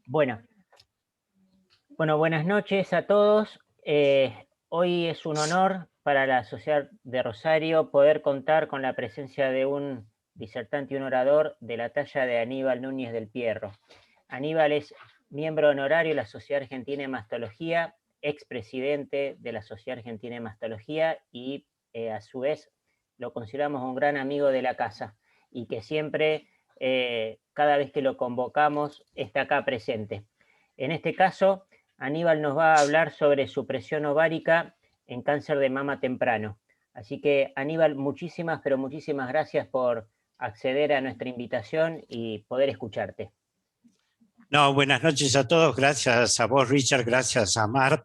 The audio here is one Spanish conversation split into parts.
Bueno, buenas noches a todos. Hoy es un honor para la Sociedad de Rosario poder contar con la presencia de un disertante y un orador de la talla de Aníbal Núñez del Pierro. Aníbal es miembro honorario de la Sociedad Argentina de Mastología, expresidente de la Sociedad Argentina de Mastología y a su vez lo consideramos un gran amigo de la casa y que siempre, cada vez que lo convocamos, está acá presente. En este caso, Aníbal nos va a hablar sobre supresión ovárica en cáncer de mama temprano. Así que, Aníbal, muchísimas, pero muchísimas gracias por acceder a nuestra invitación y poder escucharte. No, buenas noches a todos. Gracias a vos, Richard. Gracias a Mar.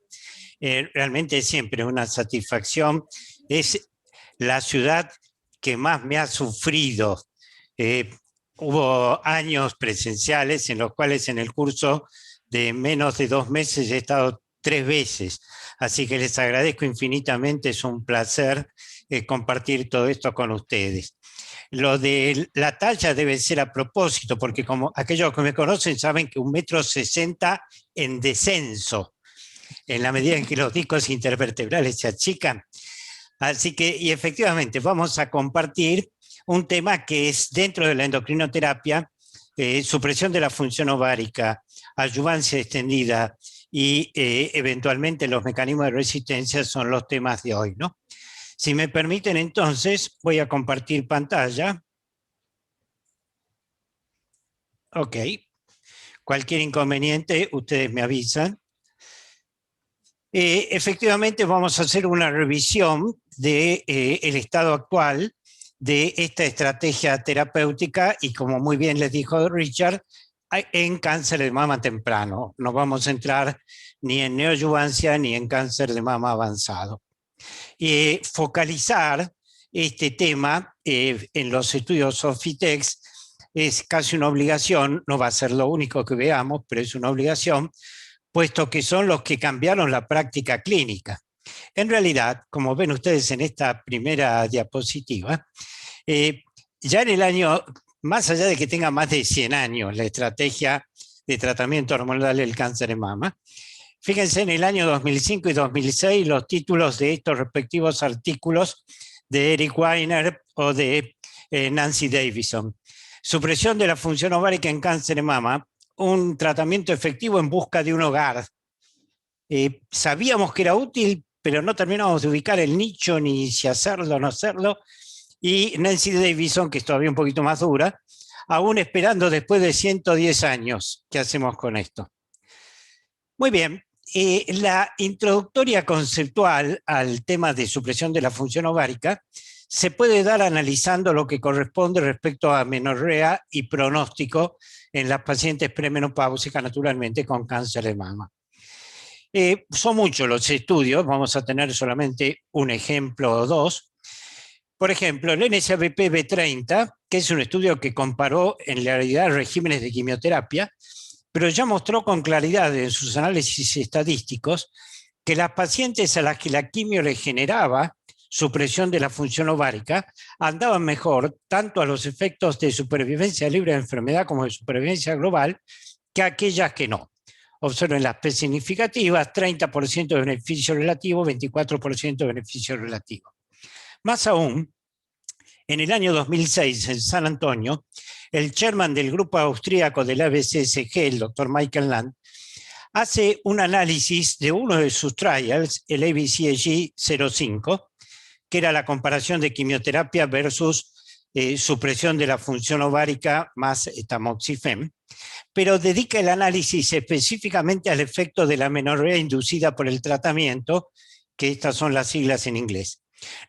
Realmente siempre una satisfacción. Es la ciudad que más me ha sufrido. Hubo años presenciales en los cuales en el curso de menos de 2 meses he estado 3 veces. Así que les agradezco infinitamente. Es un placer compartir todo esto con ustedes. Lo de la talla debe ser a propósito, porque como aquellos que me conocen saben que 1,60 m en descenso, en la medida en que los discos intervertebrales se achican. Así que, y efectivamente, vamos a compartir un tema que es dentro de la endocrinoterapia, supresión de la función ovárica, adyuvancia extendida y eventualmente los mecanismos de resistencia son los temas de hoy, ¿no? Si me permiten, entonces, voy a compartir pantalla. Ok. Cualquier inconveniente, ustedes me avisan. Efectivamente, vamos a hacer una revisión del estado actual de esta estrategia terapéutica y, como muy bien les dijo Richard, en cáncer de mama temprano. No vamos a entrar ni en neoadyuvancia ni en cáncer de mama avanzado. Focalizar este tema en los estudios Sofitex es casi una obligación, no va a ser lo único que veamos, pero es una obligación, puesto que son los que cambiaron la práctica clínica. En realidad, como ven ustedes en esta primera diapositiva, ya en el año, más allá de que tenga más de 100 años la estrategia de tratamiento hormonal del cáncer de mama, fíjense en el año 2005 y 2006 los títulos de estos respectivos artículos de Eric Weiner o de Nancy Davison. Supresión de la función ovárica en cáncer de mama, un tratamiento efectivo en busca de un hogar. Sabíamos que era útil, pero no terminamos de ubicar el nicho, ni si hacerlo o no hacerlo. Y Nancy Davison, que es todavía un poquito más dura, aún esperando después de 110 años, ¿qué hacemos con esto? Muy bien, la introductoria conceptual al tema de supresión de la función ovárica se puede dar analizando lo que corresponde respecto a amenorrea y pronóstico en las pacientes premenopáusicas, naturalmente con cáncer de mama. Son muchos los estudios, vamos a tener solamente un ejemplo o dos. Por ejemplo, el NSABP-B30, que es un estudio que comparó en realidad regímenes de quimioterapia, pero ya mostró con claridad en sus análisis estadísticos que las pacientes a las que la quimio le generaba supresión de la función ovárica andaban mejor tanto a los efectos de supervivencia libre de enfermedad como de supervivencia global que aquellas que no. Observen las P significativas, 30% de beneficio relativo, 24% de beneficio relativo. Más aún, en el año 2006, en San Antonio, el chairman del grupo austríaco del ABCSG, el doctor Michael Land, hace un análisis de uno de sus trials, el ABCSG 05, que era la comparación de quimioterapia versus supresión de la función ovárica más tamoxifeno, pero dedica el análisis específicamente al efecto de la amenorrea inducida por el tratamiento, que estas son las siglas en inglés.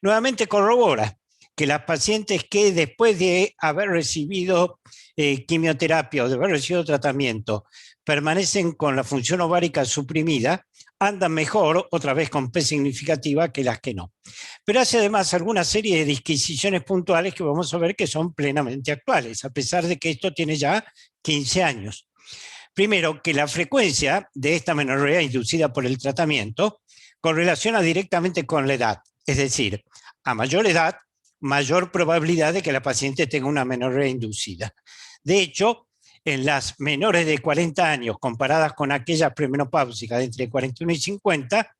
Nuevamente corrobora que las pacientes que después de haber recibido quimioterapia o de haber recibido tratamiento permanecen con la función ovárica suprimida, andan mejor, otra vez con P significativa, que las que no. Pero hace además alguna serie de disquisiciones puntuales que vamos a ver que son plenamente actuales, a pesar de que esto tiene ya 15 años. Primero, que la frecuencia de esta amenorrea inducida por el tratamiento correlaciona directamente con la edad, es decir, a mayor edad, mayor probabilidad de que la paciente tenga una amenorrea inducida. De hecho, en las menores de 40 años comparadas con aquellas premenopáusicas de entre 41 y 50,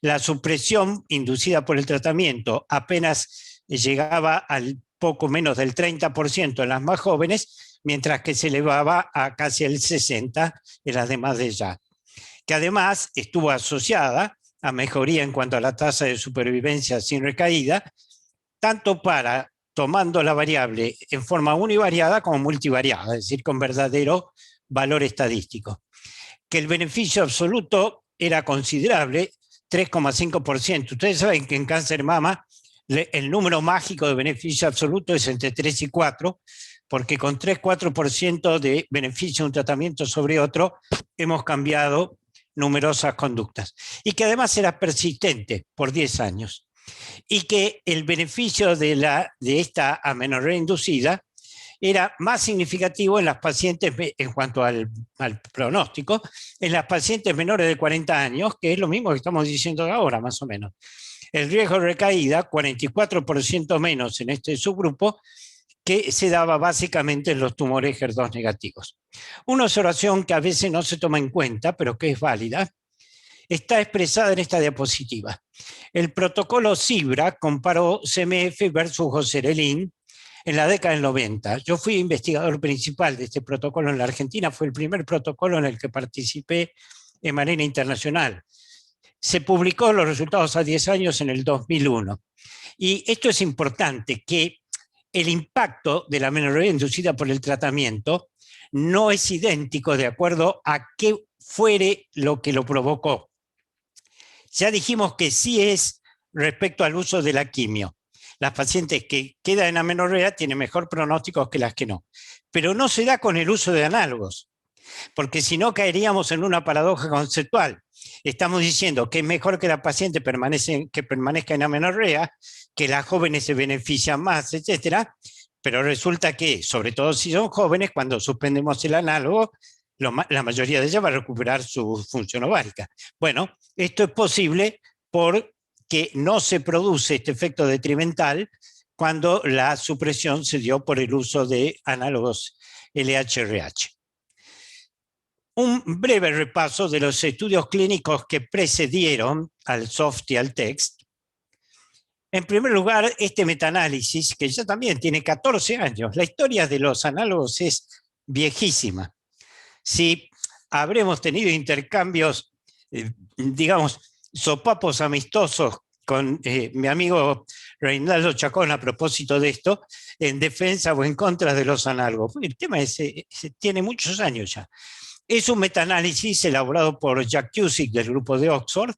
la supresión inducida por el tratamiento apenas llegaba al poco menos del 30% en las más jóvenes, mientras que se elevaba a casi el 60% en las demás de edad, que además estuvo asociada a mejoría en cuanto a la tasa de supervivencia sin recaída, tanto para tomando la variable en forma univariada como multivariada, es decir, con verdadero valor estadístico. Que el beneficio absoluto era considerable, 3,5%. Ustedes saben que en cáncer de mama el número mágico de beneficio absoluto es entre 3 y 4, porque con 3-4% de beneficio de un tratamiento sobre otro hemos cambiado numerosas conductas. Y que además era persistente por 10 años. Y que el beneficio de esta amenorrea inducida era más significativo en las pacientes, en cuanto al pronóstico, en las pacientes menores de 40 años, que es lo mismo que estamos diciendo ahora, más o menos. El riesgo de recaída, 44% menos en este subgrupo, que se daba básicamente en los tumores HER2 negativos. Una observación que a veces no se toma en cuenta, pero que es válida, está expresada en esta diapositiva. El protocolo CIBRA comparó CMF versus Goserelin en la década del 90. Yo fui investigador principal de este protocolo en la Argentina, fue el primer protocolo en el que participé de manera internacional. Se publicó los resultados a 10 años en el 2001. Y esto es importante, que el impacto de la amenorrea inducida por el tratamiento no es idéntico de acuerdo a qué fuere lo que lo provocó. Ya dijimos que sí es respecto al uso de la quimio. Las pacientes que quedan en amenorrea tienen mejor pronóstico que las que no. Pero no se da con el uso de análogos, porque si no caeríamos en una paradoja conceptual. Estamos diciendo que es mejor que la paciente permanezca en amenorrea, que las jóvenes se benefician más, etcétera, pero resulta que, sobre todo si son jóvenes, cuando suspendemos el análogo, la mayoría de ellas va a recuperar su función ovárica. Bueno, esto es posible porque no se produce este efecto detrimental cuando la supresión se dio por el uso de análogos LHRH. Un breve repaso de los estudios clínicos que precedieron al soft y al text. En primer lugar, este metaanálisis, que ya también tiene 14 años. La historia de los análogos es viejísima. Si habremos tenido intercambios, digamos, sopapos amistosos con mi amigo Reinaldo Chacón a propósito de esto, en defensa o en contra de los análogos. El tema tiene muchos años ya. Es un metaanálisis elaborado por Jack Cusick del grupo de Oxford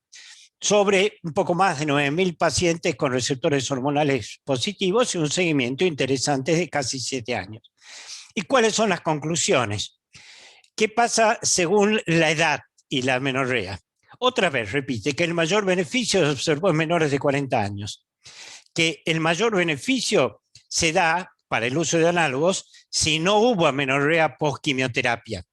sobre un poco más de 9.000 pacientes con receptores hormonales positivos y un seguimiento interesante de casi 7 años. ¿Y cuáles son las conclusiones? ¿Qué pasa según la edad y la amenorrea? Otra vez repite que el mayor beneficio se observó en menores de 40 años, que el mayor beneficio se da para el uso de análogos si no hubo amenorrea post-quimioterapia.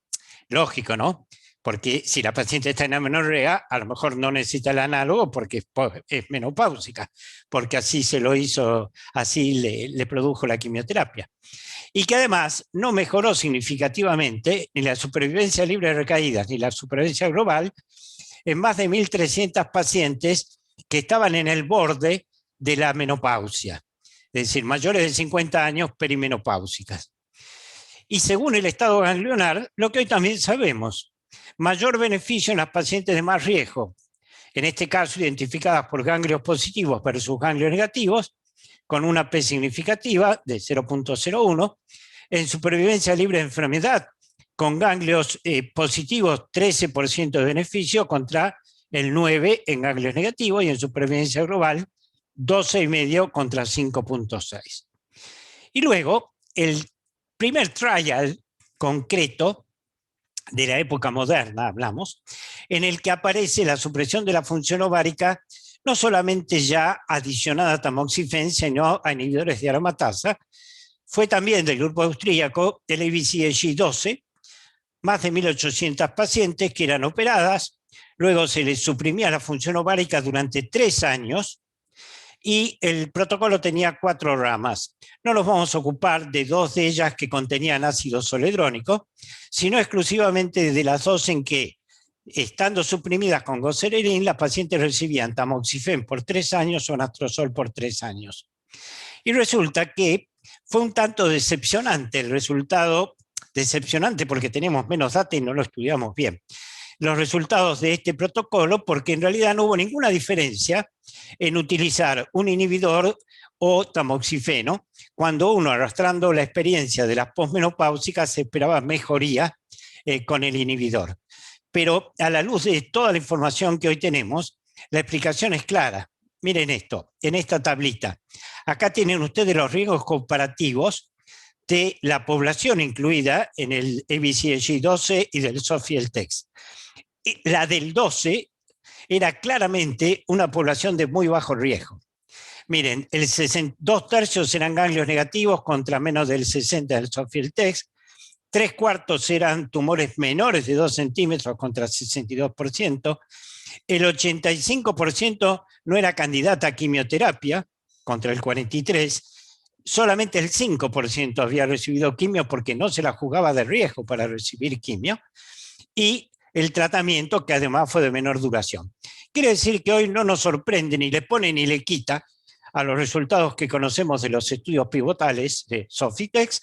Lógico, ¿no? Porque si la paciente está en amenorrea, a lo mejor no necesita el análogo porque es menopáusica, porque así se lo hizo, así le produjo la quimioterapia. Y que además no mejoró significativamente ni la supervivencia libre de recaídas ni la supervivencia global en más de 1.300 pacientes que estaban en el borde de la menopausia, es decir, mayores de 50 años perimenopáusicas. Y según el estado ganglionar, lo que hoy también sabemos, mayor beneficio en las pacientes de más riesgo, en este caso identificadas por ganglios positivos versus ganglios negativos, con una P significativa de 0.01, en supervivencia libre de enfermedad, con ganglios positivos 13% de beneficio contra el 9% en ganglios negativos y en supervivencia global 12,5% contra 5.6%. Y luego, el primer trial concreto de la época moderna, hablamos, en el que aparece la supresión de la función ovárica, no solamente ya adicionada a tamoxifen, sino a inhibidores de aromatasa, fue también del grupo austríaco del ABCG12, más de 1.800 pacientes que eran operadas, luego se les suprimía la función ovárica durante 3 años y el protocolo tenía 4 ramas. No nos vamos a ocupar de 2 de ellas que contenían ácido zoledrónico, sino exclusivamente de las 2 en que, estando suprimidas con goserelin, las pacientes recibían tamoxifen por 3 años o anastrozol por 3 años. Y resulta que fue un tanto decepcionante el resultado, decepcionante porque tenemos menos data y no lo estudiamos bien, los resultados de este protocolo, porque en realidad no hubo ninguna diferencia en utilizar un inhibidor o tamoxifeno, cuando uno, arrastrando la experiencia de las posmenopáusicas, se esperaba mejoría con el inhibidor. Pero a la luz de toda la información que hoy tenemos, la explicación es clara. Miren esto, en esta tablita. Acá tienen ustedes los riesgos comparativos de la población incluida en el ABCG 12 y del Sofie-Eltex. La del 12 era claramente una población de muy bajo riesgo. Miren, 2/3 eran ganglios negativos contra menos del 60% del Sofie-Eltex, 3/4 eran tumores menores de 2 centímetros contra 62%, el 85% no era candidata a quimioterapia contra el 43%, solamente el 5% había recibido quimio porque no se la jugaba de riesgo para recibir quimio, y el tratamiento que además fue de menor duración. Quiere decir que hoy no nos sorprende, ni le pone ni le quita a los resultados que conocemos de los estudios pivotales de Sofitex,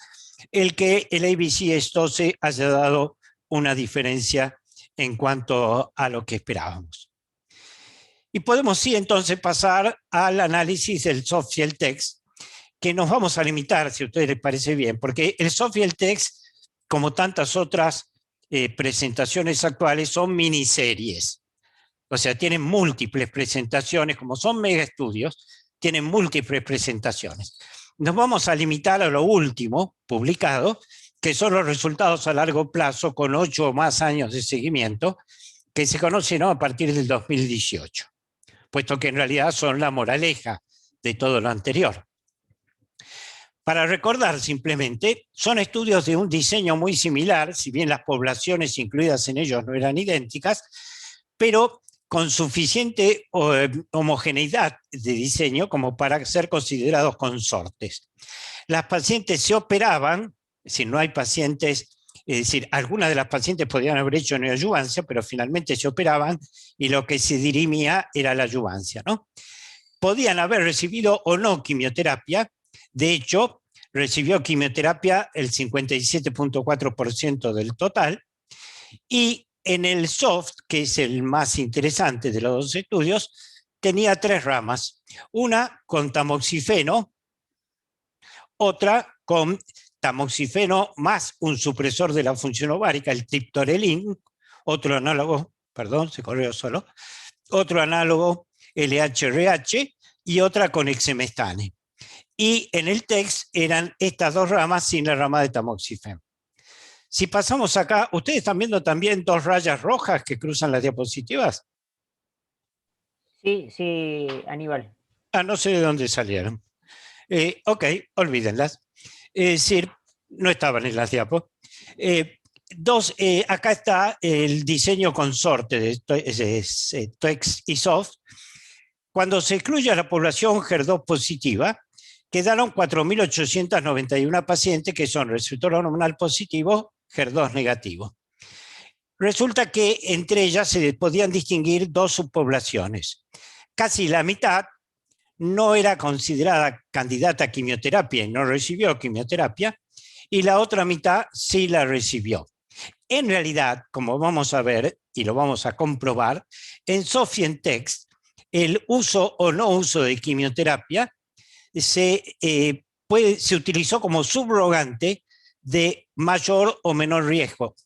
el que el ABC-12 haya dado una diferencia en cuanto a lo que esperábamos. Y podemos sí entonces pasar al análisis del Sofie-Eltex, que nos vamos a limitar, si a ustedes les parece bien, porque el Sofie-Eltex, como tantas otras presentaciones actuales, son miniseries. O sea, tienen múltiples presentaciones, como son mega estudios, tienen múltiples presentaciones. Nos vamos a limitar a lo último publicado, que son los resultados a largo plazo con 8 o más años de seguimiento, que se conocen a partir del 2018, puesto que en realidad son la moraleja de todo lo anterior. Para recordar simplemente, son estudios de un diseño muy similar, si bien las poblaciones incluidas en ellos no eran idénticas, pero con suficiente homogeneidad de diseño como para ser considerados consortes. Las pacientes se operaban, es decir, no hay pacientes, es decir, algunas de las pacientes podían haber hecho neoadyuvancia, pero finalmente se operaban y lo que se dirimía era la adyuvancia, ¿no? Podían haber recibido o no quimioterapia. De hecho, recibió quimioterapia el 57.4% del total, y en el SOFT, que es el más interesante de los 2 estudios, tenía 3 ramas. Una con tamoxifeno, otra con tamoxifeno más un supresor de la función ovárica, el triptorelin, otro análogo, perdón, se corrió solo, otro análogo LHRH y otra con exemestane. Y en el TEX eran estas 2 ramas sin la rama de tamoxifeno. Si pasamos acá, ¿ustedes están viendo también 2 rayas rojas que cruzan las diapositivas? Sí, sí, Aníbal. No sé de dónde salieron. Ok, olvídenlas. Es decir, no estaban en las diapos. Acá está el diseño consorte de TEX y SOFT. Cuando se excluye a la población HER2 positiva, quedaron 4.891 pacientes que son receptor hormonal positivo, HER2 negativo. Resulta que entre ellas se podían distinguir 2 subpoblaciones. Casi la mitad no era considerada candidata a quimioterapia y no recibió quimioterapia, y la otra mitad sí la recibió. En realidad, como vamos a ver y lo vamos a comprobar, en Sofie-Eltex el uso o no uso de quimioterapia se utilizó como subrogante de mayor o menor riesgo.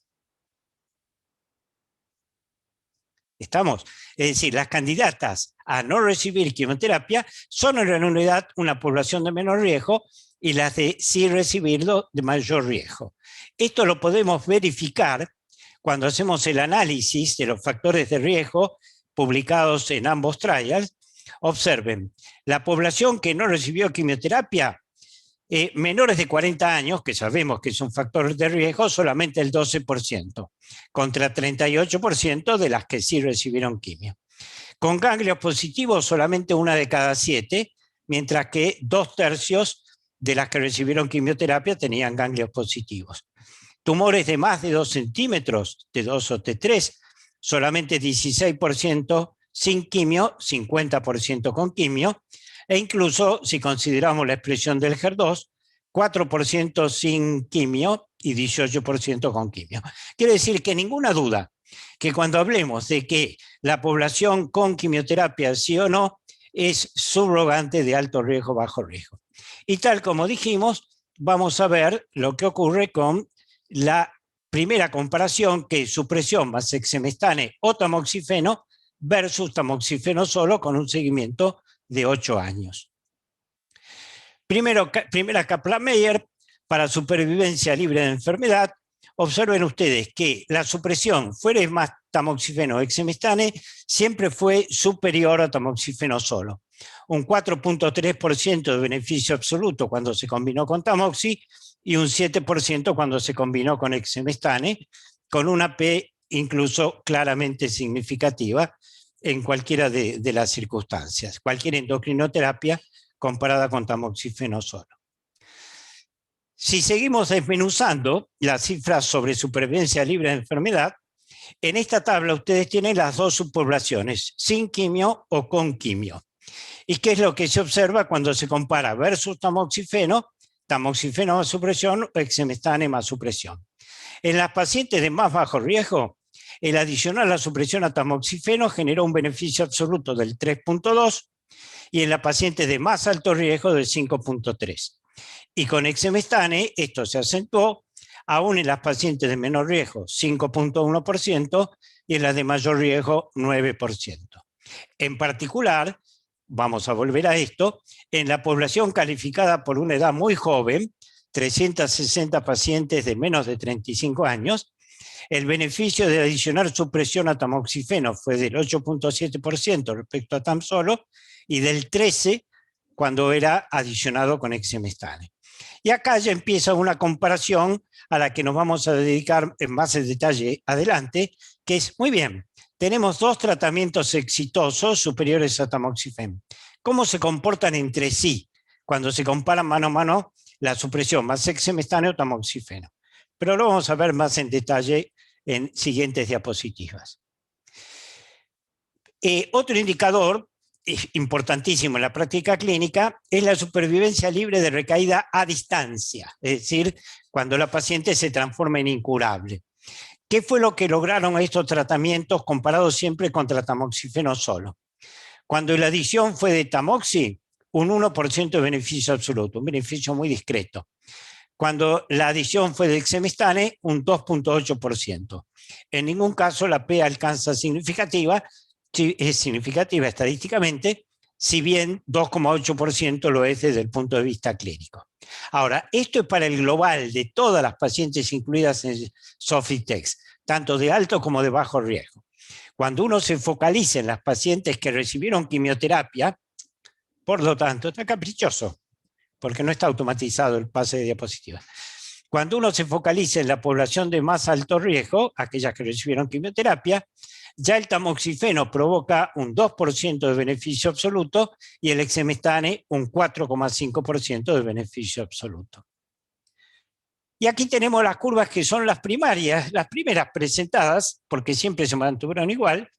¿Estamos? Es decir, las candidatas a no recibir quimioterapia son en realidad una población de menor riesgo y las de sí recibirlo de mayor riesgo. Esto lo podemos verificar cuando hacemos el análisis de los factores de riesgo publicados en ambos trials. Observen, la población que no recibió quimioterapia, menores de 40 años, que sabemos que es un factor de riesgo, solamente el 12%, contra 38% de las que sí recibieron quimio. Con ganglios positivos, solamente 1 de cada 7, mientras que 2/3 de las que recibieron quimioterapia tenían ganglios positivos. Tumores de más de 2 centímetros, T2 o T3, solamente 16% sin quimio, 50% con quimio, e incluso si consideramos la expresión del HER2, 4% sin quimio y 18% con quimio. Quiere decir que ninguna duda que cuando hablemos de que la población con quimioterapia sí o no es subrogante de alto riesgo, bajo riesgo. Y tal como dijimos, vamos a ver lo que ocurre con la primera comparación, que es supresión más exemestane o tamoxifeno versus tamoxifeno solo con un seguimiento de 8 años. Primera Kaplan-Meier para supervivencia libre de enfermedad. Observen ustedes que la supresión fuera más tamoxifeno o exemestane siempre fue superior a tamoxifeno solo. Un 4.3% de beneficio absoluto cuando se combinó con tamoxi y un 7% cuando se combinó con exemestane, con una P incluso claramente significativa en cualquiera de las circunstancias, cualquier endocrinoterapia comparada con tamoxifeno solo. Si seguimos desmenuzando las cifras sobre supervivencia libre de enfermedad, en esta tabla ustedes tienen las dos subpoblaciones, sin quimio o con quimio. ¿Y qué es lo que se observa cuando se compara versus tamoxifeno, tamoxifeno más supresión o exemestane más supresión? En las pacientes de más bajo riesgo, el adicionar la supresión a tamoxifeno generó un beneficio absoluto del 3.2 y en la paciente de más alto riesgo del 5.3. Y con exemestane esto se acentuó aún en las pacientes de menor riesgo, 5.1%, y en las de mayor riesgo, 9%. En particular, vamos a volver a esto, en la población calificada por una edad muy joven, 360 pacientes de menos de 35 años, el beneficio de adicionar supresión a tamoxifeno fue del 8.7% respecto a TAM solo y del 13% cuando era adicionado con exemestane. Y acá ya empieza una comparación a la que nos vamos a dedicar en más en detalle adelante, que es, muy bien, tenemos dos tratamientos exitosos superiores a tamoxifeno. ¿Cómo se comportan entre sí cuando se comparan mano a mano la supresión más exemestane o tamoxifeno? Pero lo vamos a ver más en detalle en siguientes diapositivas. Otro indicador importantísimo en la práctica clínica es la supervivencia libre de recaída a distancia, es decir, cuando la paciente se transforma en incurable. ¿Qué fue lo que lograron estos tratamientos comparados siempre contra tamoxifeno solo? Cuando la adición fue de tamoxi, un 1% de beneficio absoluto, un beneficio muy discreto. Cuando la adición fue de exemestane, un 2.8%. En ningún caso la P alcanza significativa, es significativa estadísticamente, si bien 2,8% lo es desde el punto de vista clínico. Ahora, esto es para el global de todas las pacientes incluidas en Sofitex, tanto de alto como de bajo riesgo. Cuando uno se focaliza en las pacientes que recibieron quimioterapia, por lo tanto, está caprichoso, porque no está automatizado el pase de diapositivas. Cuando uno se focaliza en la población de más alto riesgo, aquellas que recibieron quimioterapia, ya el tamoxifeno provoca un 2% de beneficio absoluto y el exemestane un 4,5% de beneficio absoluto. Y aquí tenemos las curvas que son las primarias, las primeras presentadas, porque siempre se mantuvieron igual,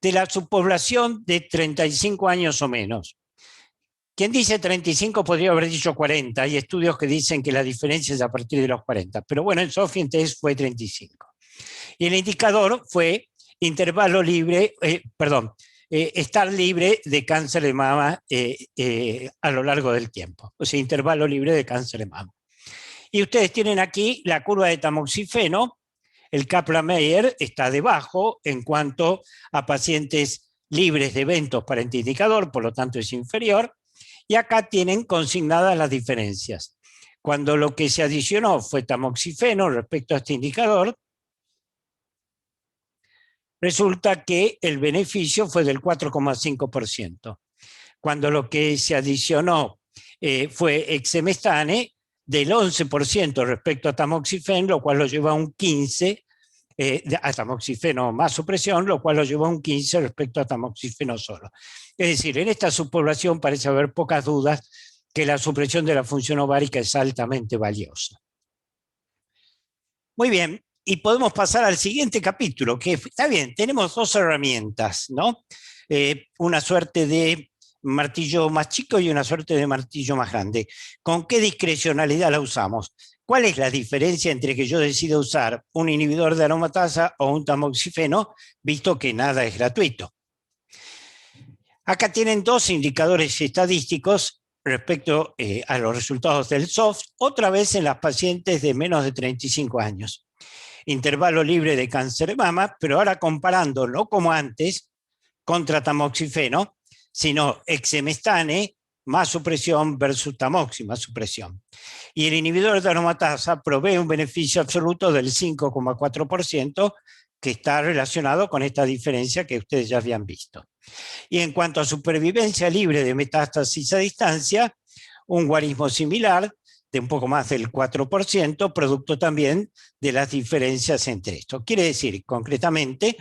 de la subpoblación de 35 años o menos. Quien dice 35 podría haber dicho 40, hay estudios que dicen que la diferencia es a partir de los 40, pero bueno, en Sofitex fue 35. Y el indicador fue intervalo libre, estar libre de cáncer de mama a lo largo del tiempo, o sea, intervalo libre de cáncer de mama. Y ustedes tienen aquí la curva de tamoxifeno, el Kaplan-Meier está debajo en cuanto a pacientes libres de eventos para este indicador, por lo tanto es inferior, y acá tienen consignadas las diferencias. Cuando lo que se adicionó fue tamoxifeno respecto a este indicador, resulta que el beneficio fue del 4,5%. Cuando lo que se adicionó fue exemestane, del 11% respecto a tamoxifeno, lo cual lo lleva a un 15%, a tamoxifeno más supresión, lo cual lo llevó a un 15 respecto a tamoxifeno solo. Es decir, en esta subpoblación parece haber pocas dudas que la supresión de la función ovárica es altamente valiosa. Muy bien, y podemos pasar al siguiente capítulo, que está bien, tenemos dos herramientas, ¿no? Una suerte de martillo más chico y una suerte de martillo más grande. ¿Con qué discrecionalidad la usamos? ¿Cuál es la diferencia entre que yo decida usar un inhibidor de aromatasa o un tamoxifeno, visto que nada es gratuito? Acá tienen dos indicadores estadísticos respecto a los resultados del SOFT, otra vez en las pacientes de menos de 35 años. Intervalo libre de cáncer de mama, pero ahora comparando, no como antes, contra tamoxifeno, sino exemestane más supresión versus tamoxi más supresión. Y el inhibidor de aromatasa provee un beneficio absoluto del 5,4%, que está relacionado con esta diferencia que ustedes ya habían visto. Y en cuanto a supervivencia libre de metástasis a distancia, un guarismo similar de un poco más del 4%, producto también de las diferencias entre estos. Quiere decir, concretamente,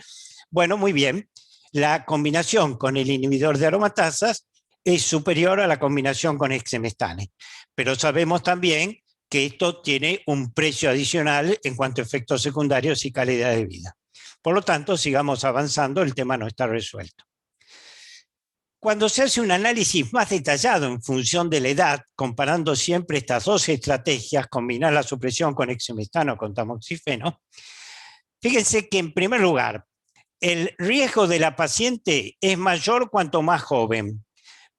bueno, muy bien, la combinación con el inhibidor de aromatasas es superior a la combinación con exemestane, pero sabemos también que esto tiene un precio adicional en cuanto a efectos secundarios y calidad de vida. Por lo tanto, sigamos avanzando, el tema no está resuelto. Cuando se hace un análisis más detallado en función de la edad, comparando siempre estas dos estrategias, combinar la supresión con exemestano o con tamoxifeno, fíjense que en primer lugar, el riesgo de la paciente es mayor cuanto más joven.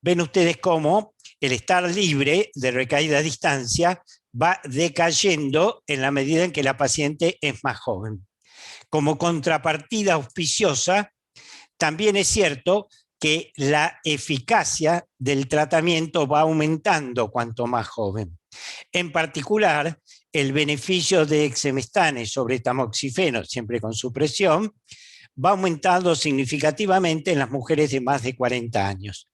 Ven ustedes cómo el estar libre de recaída a distancia va decayendo en la medida en que la paciente es más joven. Como contrapartida auspiciosa, también es cierto que la eficacia del tratamiento va aumentando cuanto más joven. En particular, el beneficio de exemestane sobre tamoxifeno, siempre con supresión, va aumentando significativamente en las mujeres de más de 40 años.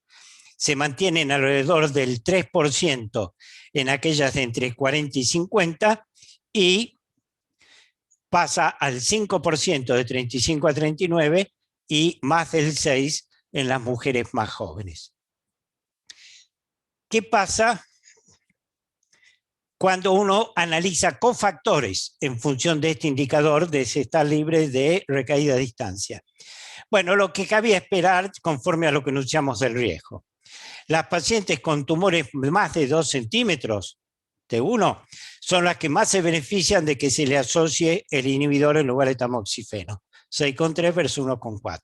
Se mantienen alrededor del 3% en aquellas de entre 40 y 50 y pasa al 5% de 35 a 39 y más del 6% en las mujeres más jóvenes. ¿Qué pasa cuando uno analiza cofactores en función de este indicador de si está libre de recaída a distancia? Bueno, lo que cabía esperar conforme a lo que anunciamos del riesgo. Las pacientes con tumores de más de 2 centímetros de 1 son las que más se benefician de que se le asocie el inhibidor en lugar de tamoxifeno. 6,3 versus 1,4.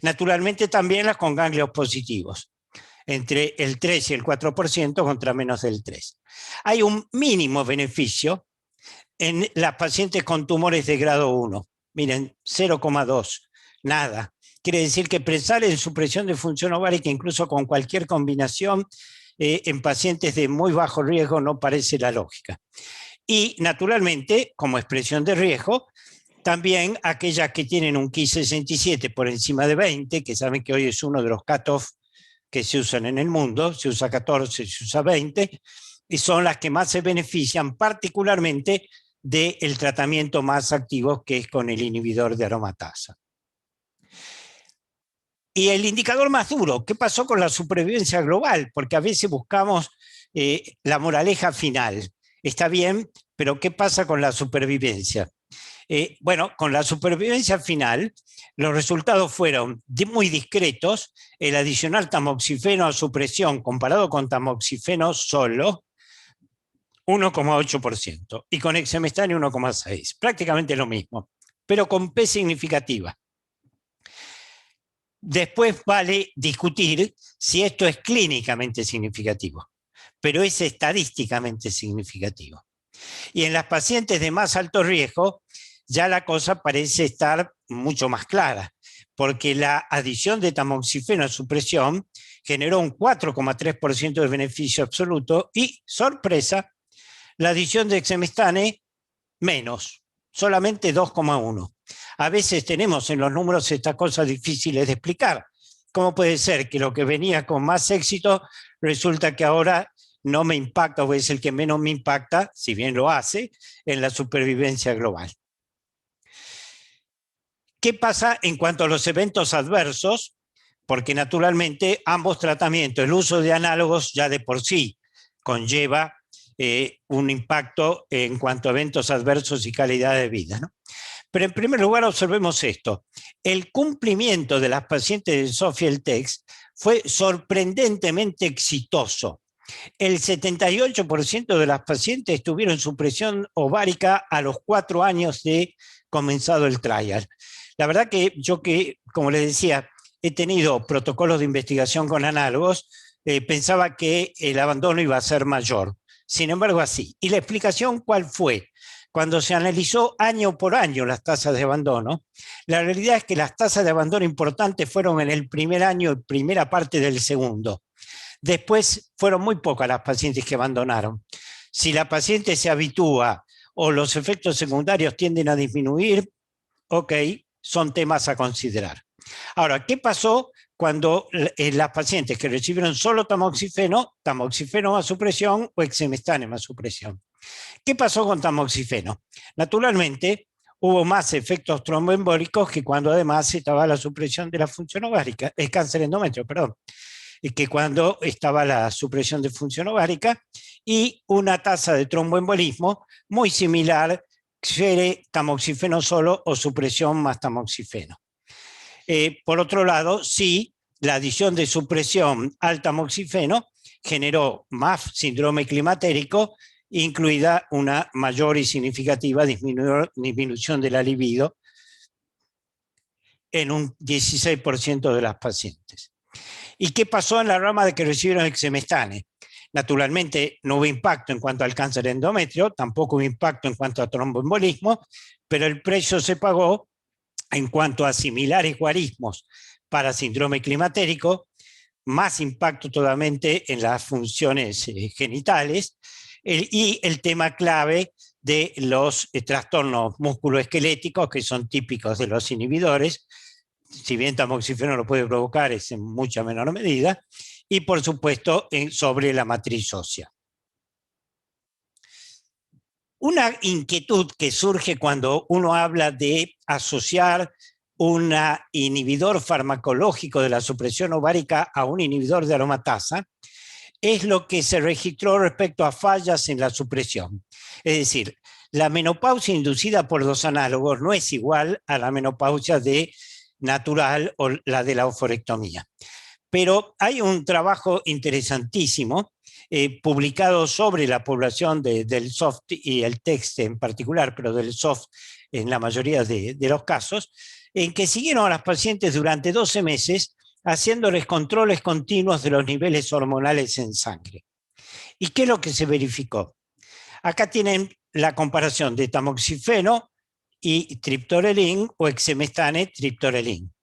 Naturalmente también las con ganglios positivos, entre el 3 y el 4% contra menos del 3. Hay un mínimo beneficio en las pacientes con tumores de grado 1. Miren, 0,2, nada. Quiere decir que presale en supresión de función ovárica, incluso con cualquier combinación, en pacientes de muy bajo riesgo no parece la lógica. Y naturalmente, como expresión de riesgo, también aquellas que tienen un Ki67 por encima de 20, que saben que hoy es uno de los cutoff que se usan en el mundo, se usa 14, se usa 20, y son las que más se benefician particularmente del tratamiento más activo, que es con el inhibidor de aromatasa. Y el indicador más duro, ¿qué pasó con la supervivencia global? Porque a veces buscamos la moraleja final. Está bien, pero ¿qué pasa con la supervivencia? Bueno, con la supervivencia final, los resultados fueron muy discretos. El adicional tamoxifeno a supresión comparado con tamoxifeno solo, 1,8%, y con exemestane 1,6%, prácticamente lo mismo, pero con P significativa. Después vale discutir si esto es clínicamente significativo, pero es estadísticamente significativo. Y en las pacientes de más alto riesgo, ya la cosa parece estar mucho más clara, porque la adición de tamoxifeno a supresión generó un 4,3% de beneficio absoluto y, sorpresa, la adición de exemestane menos, solamente 2,1%. A veces tenemos en los números estas cosas difíciles de explicar. ¿Cómo puede ser que lo que venía con más éxito resulta que ahora no me impacta o es el que menos me impacta, si bien lo hace, en la supervivencia global? ¿Qué pasa en cuanto a los eventos adversos? Porque naturalmente ambos tratamientos, el uso de análogos ya de por sí conlleva un impacto en cuanto a eventos adversos y calidad de vida, ¿no? Pero en primer lugar observemos esto. El cumplimiento de las pacientes de Sofiel Text fue sorprendentemente exitoso. El 78% de las pacientes tuvieron supresión ovárica a los 4 años de comenzado el trial. La verdad que yo, que, como les decía, he tenido protocolos de investigación con análogos, pensaba que el abandono iba a ser mayor. Sin embargo, así. ¿Y la explicación cuál fue? Cuando se analizó año por año las tasas de abandono, la realidad es que las tasas de abandono importantes fueron en el primer año y primera parte del segundo. Después fueron muy pocas las pacientes que abandonaron. Si la paciente se habitúa o los efectos secundarios tienden a disminuir, ok, son temas a considerar. Ahora, ¿qué pasó cuando las pacientes que recibieron solo tamoxifeno más supresión o exemestane más supresión? ¿Qué pasó con tamoxifeno? Naturalmente, hubo más efectos tromboembólicos que cuando además estaba la supresión de la función ovárica, el cáncer endometrio, perdón, que cuando estaba la supresión de función ovárica y una tasa de tromboembolismo muy similar, tamoxifeno solo o supresión más tamoxifeno. Por otro lado, sí, la adición de supresión al tamoxifeno generó más síndrome climatérico, incluida una mayor y significativa disminución de la libido en un 16% de las pacientes. ¿Y qué pasó en la rama de que recibieron exemestane? Naturalmente no hubo impacto en cuanto al cáncer endometrio, tampoco hubo impacto en cuanto a tromboembolismo, pero el precio se pagó en cuanto a similares guarismos para síndrome climatérico, más impacto totalmente en las funciones genitales, y el tema clave de los trastornos musculoesqueléticos que son típicos de los inhibidores, si bien tamoxifeno lo puede provocar, es en mucha menor medida, y por supuesto sobre la matriz ósea. Una inquietud que surge cuando uno habla de asociar un inhibidor farmacológico de la supresión ovárica a un inhibidor de aromatasa es lo que se registró respecto a fallas en la supresión. Es decir, la menopausia inducida por los análogos no es igual a la menopausia natural o la de la oforectomía. Pero hay un trabajo interesantísimo publicado sobre la población del SOFT y el TEXT en particular, pero del SOFT en la mayoría de los casos, en que siguieron a las pacientes durante 12 meses haciéndoles controles continuos de los niveles hormonales en sangre. ¿Y qué es lo que se verificó? Acá tienen la comparación de tamoxifeno y triptorelin o exemestane triptorelin.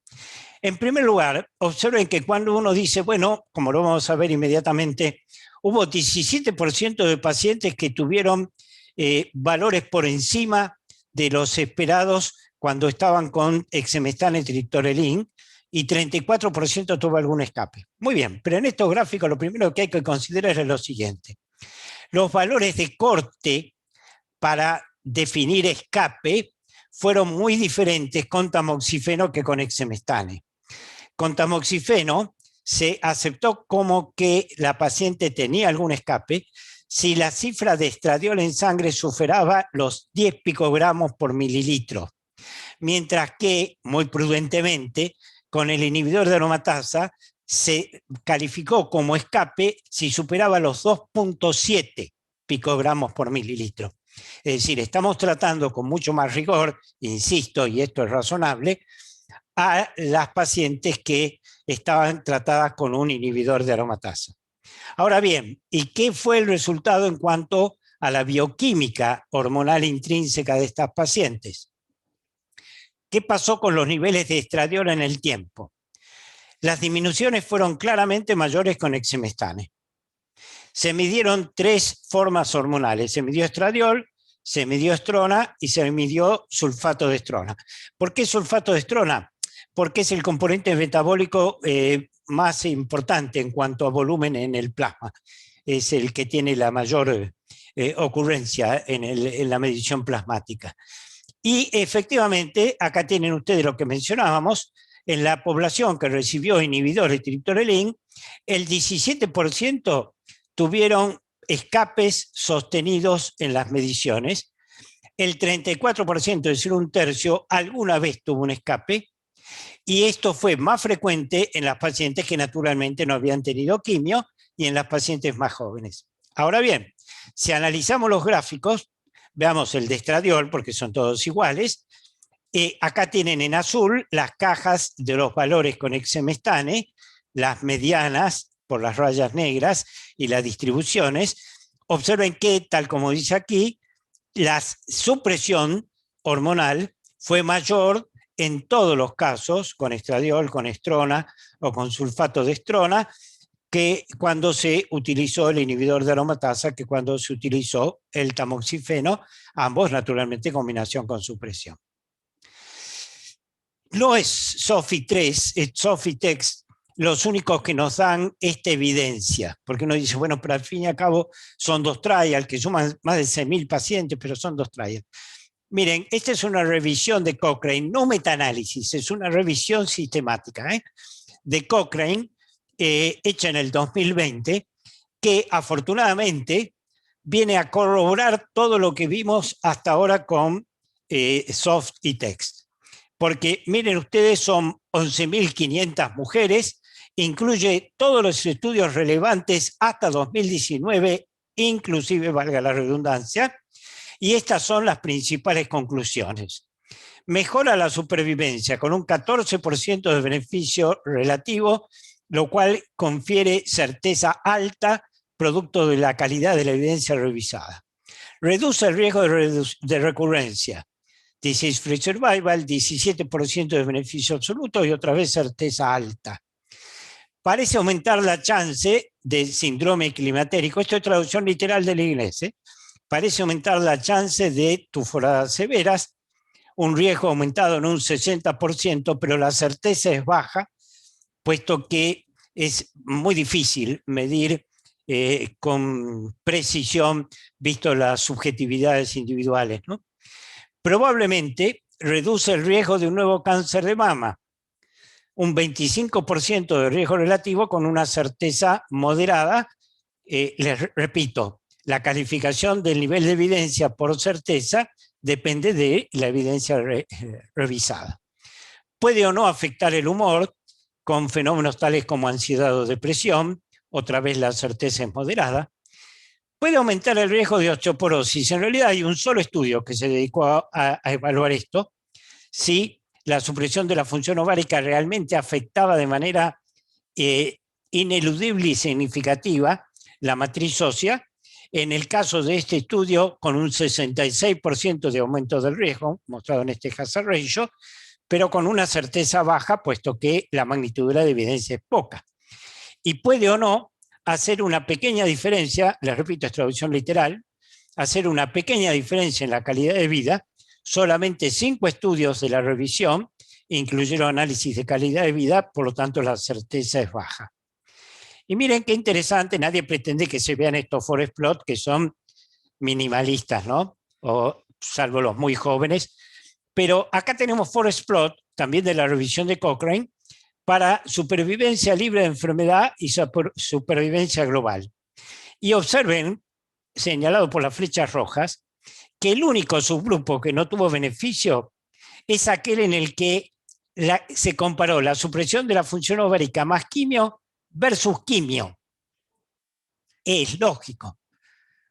En primer lugar, observen que cuando uno dice, bueno, como lo vamos a ver inmediatamente, hubo 17% de pacientes que tuvieron valores por encima de los esperados cuando estaban con exemestane triptorelin y 34% tuvo algún escape. Muy bien, pero en estos gráficos lo primero que hay que considerar es lo siguiente. Los valores de corte para definir escape fueron muy diferentes con tamoxifeno que con exemestane. Con tamoxifeno se aceptó como que la paciente tenía algún escape si la cifra de estradiol en sangre superaba los 10 picogramos por mililitro, mientras que, muy prudentemente, con el inhibidor de aromatasa se calificó como escape si superaba los 2.7 picogramos por mililitro. Es decir, estamos tratando con mucho más rigor, insisto, y esto es razonable, a las pacientes que estaban tratadas con un inhibidor de aromatasa. Ahora bien, ¿y qué fue el resultado en cuanto a la bioquímica hormonal intrínseca de estas pacientes? ¿Qué pasó con los niveles de estradiol en el tiempo? Las disminuciones fueron claramente mayores con exemestane. Se midieron 3 formas hormonales. Se midió estradiol, se midió estrona y se midió sulfato de estrona. ¿Por qué sulfato de estrona? Porque es el componente metabólico más importante en cuanto a volumen en el plasma. Es el que tiene la mayor ocurrencia en la medición plasmática. Y efectivamente, acá tienen ustedes lo que mencionábamos, en la población que recibió inhibidores de triptorelin, el 17% tuvieron escapes sostenidos en las mediciones, el 34%, es decir, un tercio, alguna vez tuvo un escape, y esto fue más frecuente en las pacientes que naturalmente no habían tenido quimio y en las pacientes más jóvenes. Ahora bien, si analizamos los gráficos, veamos el de estradiol, porque son todos iguales. Acá tienen en azul las cajas de los valores con exemestane, las medianas por las rayas negras y las distribuciones. Observen que, tal como dice aquí, la supresión hormonal fue mayor en todos los casos, con estradiol, con estrona o con sulfato de estrona, que cuando se utilizó el inhibidor de aromatasa, que cuando se utilizó el tamoxifeno, ambos naturalmente en combinación con supresión. No es SOFI 3, es SOFI TEXT los únicos que nos dan esta evidencia, porque uno dice, bueno, pero al fin y al cabo son dos trials que suman más de 6.000 pacientes, pero son dos trials. Miren, esta es una revisión de Cochrane, no metaanálisis, es una revisión sistemática de Cochrane, hecha en el 2020, que afortunadamente viene a corroborar todo lo que vimos hasta ahora con SOFT y TEXT. Porque miren ustedes, son 11.500 mujeres, incluye todos los estudios relevantes hasta 2019, inclusive, valga la redundancia, y estas son las principales conclusiones. Mejora la supervivencia con un 14% de beneficio relativo, lo cual confiere certeza alta, producto de la calidad de la evidencia revisada. Reduce el riesgo de recurrencia. Disease-free survival, 17% de beneficio absoluto y otra vez certeza alta. Parece aumentar la chance de síndrome climatérico. Esto es traducción literal del inglés. Parece aumentar la chance de tuforadas severas, un riesgo aumentado en un 60%, pero la certeza es baja, puesto que es muy difícil medir con precisión, visto las subjetividades individuales, ¿no? Probablemente reduce el riesgo de un nuevo cáncer de mama, un 25% de riesgo relativo con una certeza moderada. Les repito, la calificación del nivel de evidencia por certeza depende de la evidencia revisada. Puede o no afectar el humor con fenómenos tales como ansiedad o depresión, otra vez la certeza es moderada. Puede aumentar el riesgo de osteoporosis. En realidad hay un solo estudio que se dedicó a evaluar esto, si la supresión de la función ovárica realmente afectaba de manera ineludible y significativa la matriz ósea. En el caso de este estudio, con un 66% de aumento del riesgo, mostrado en este hazard ratio, pero con una certeza baja, puesto que la magnitud de la evidencia es poca. Y puede o no hacer una pequeña diferencia, les repito, es traducción literal, hacer una pequeña diferencia en la calidad de vida. Solamente 5 estudios de la revisión incluyeron análisis de calidad de vida, por lo tanto la certeza es baja. Y miren qué interesante, nadie pretende que se vean estos forest plot que son minimalistas, ¿no? O salvo los muy jóvenes. Pero acá tenemos forest plot, también de la revisión de Cochrane, para supervivencia libre de enfermedad y supervivencia global. Y observen, señalado por las flechas rojas, que el único subgrupo que no tuvo beneficio es aquel en el que se comparó la supresión de la función ovárica más quimio versus quimio. Es lógico.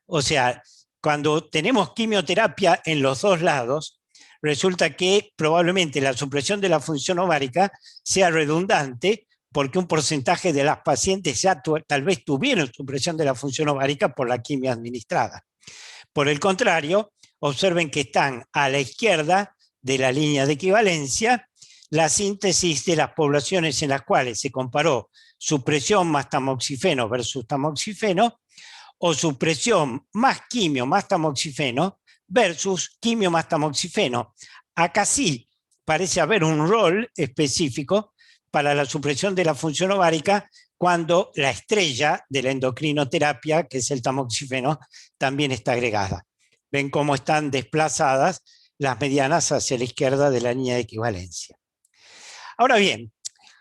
O sea, cuando tenemos quimioterapia en los dos lados, resulta que probablemente la supresión de la función ovárica sea redundante, porque un porcentaje de las pacientes ya tal vez tuvieron supresión de la función ovárica por la quimio administrada. Por el contrario, observen que están a la izquierda de la línea de equivalencia la síntesis de las poblaciones en las cuales se comparó supresión más tamoxifeno versus tamoxifeno, o supresión más quimio más tamoxifeno versus quimio más tamoxifeno. Acá sí parece haber un rol específico para la supresión de la función ovárica cuando la estrella de la endocrinoterapia, que es el tamoxifeno, también está agregada. Ven cómo están desplazadas las medianas hacia la izquierda de la línea de equivalencia. Ahora bien,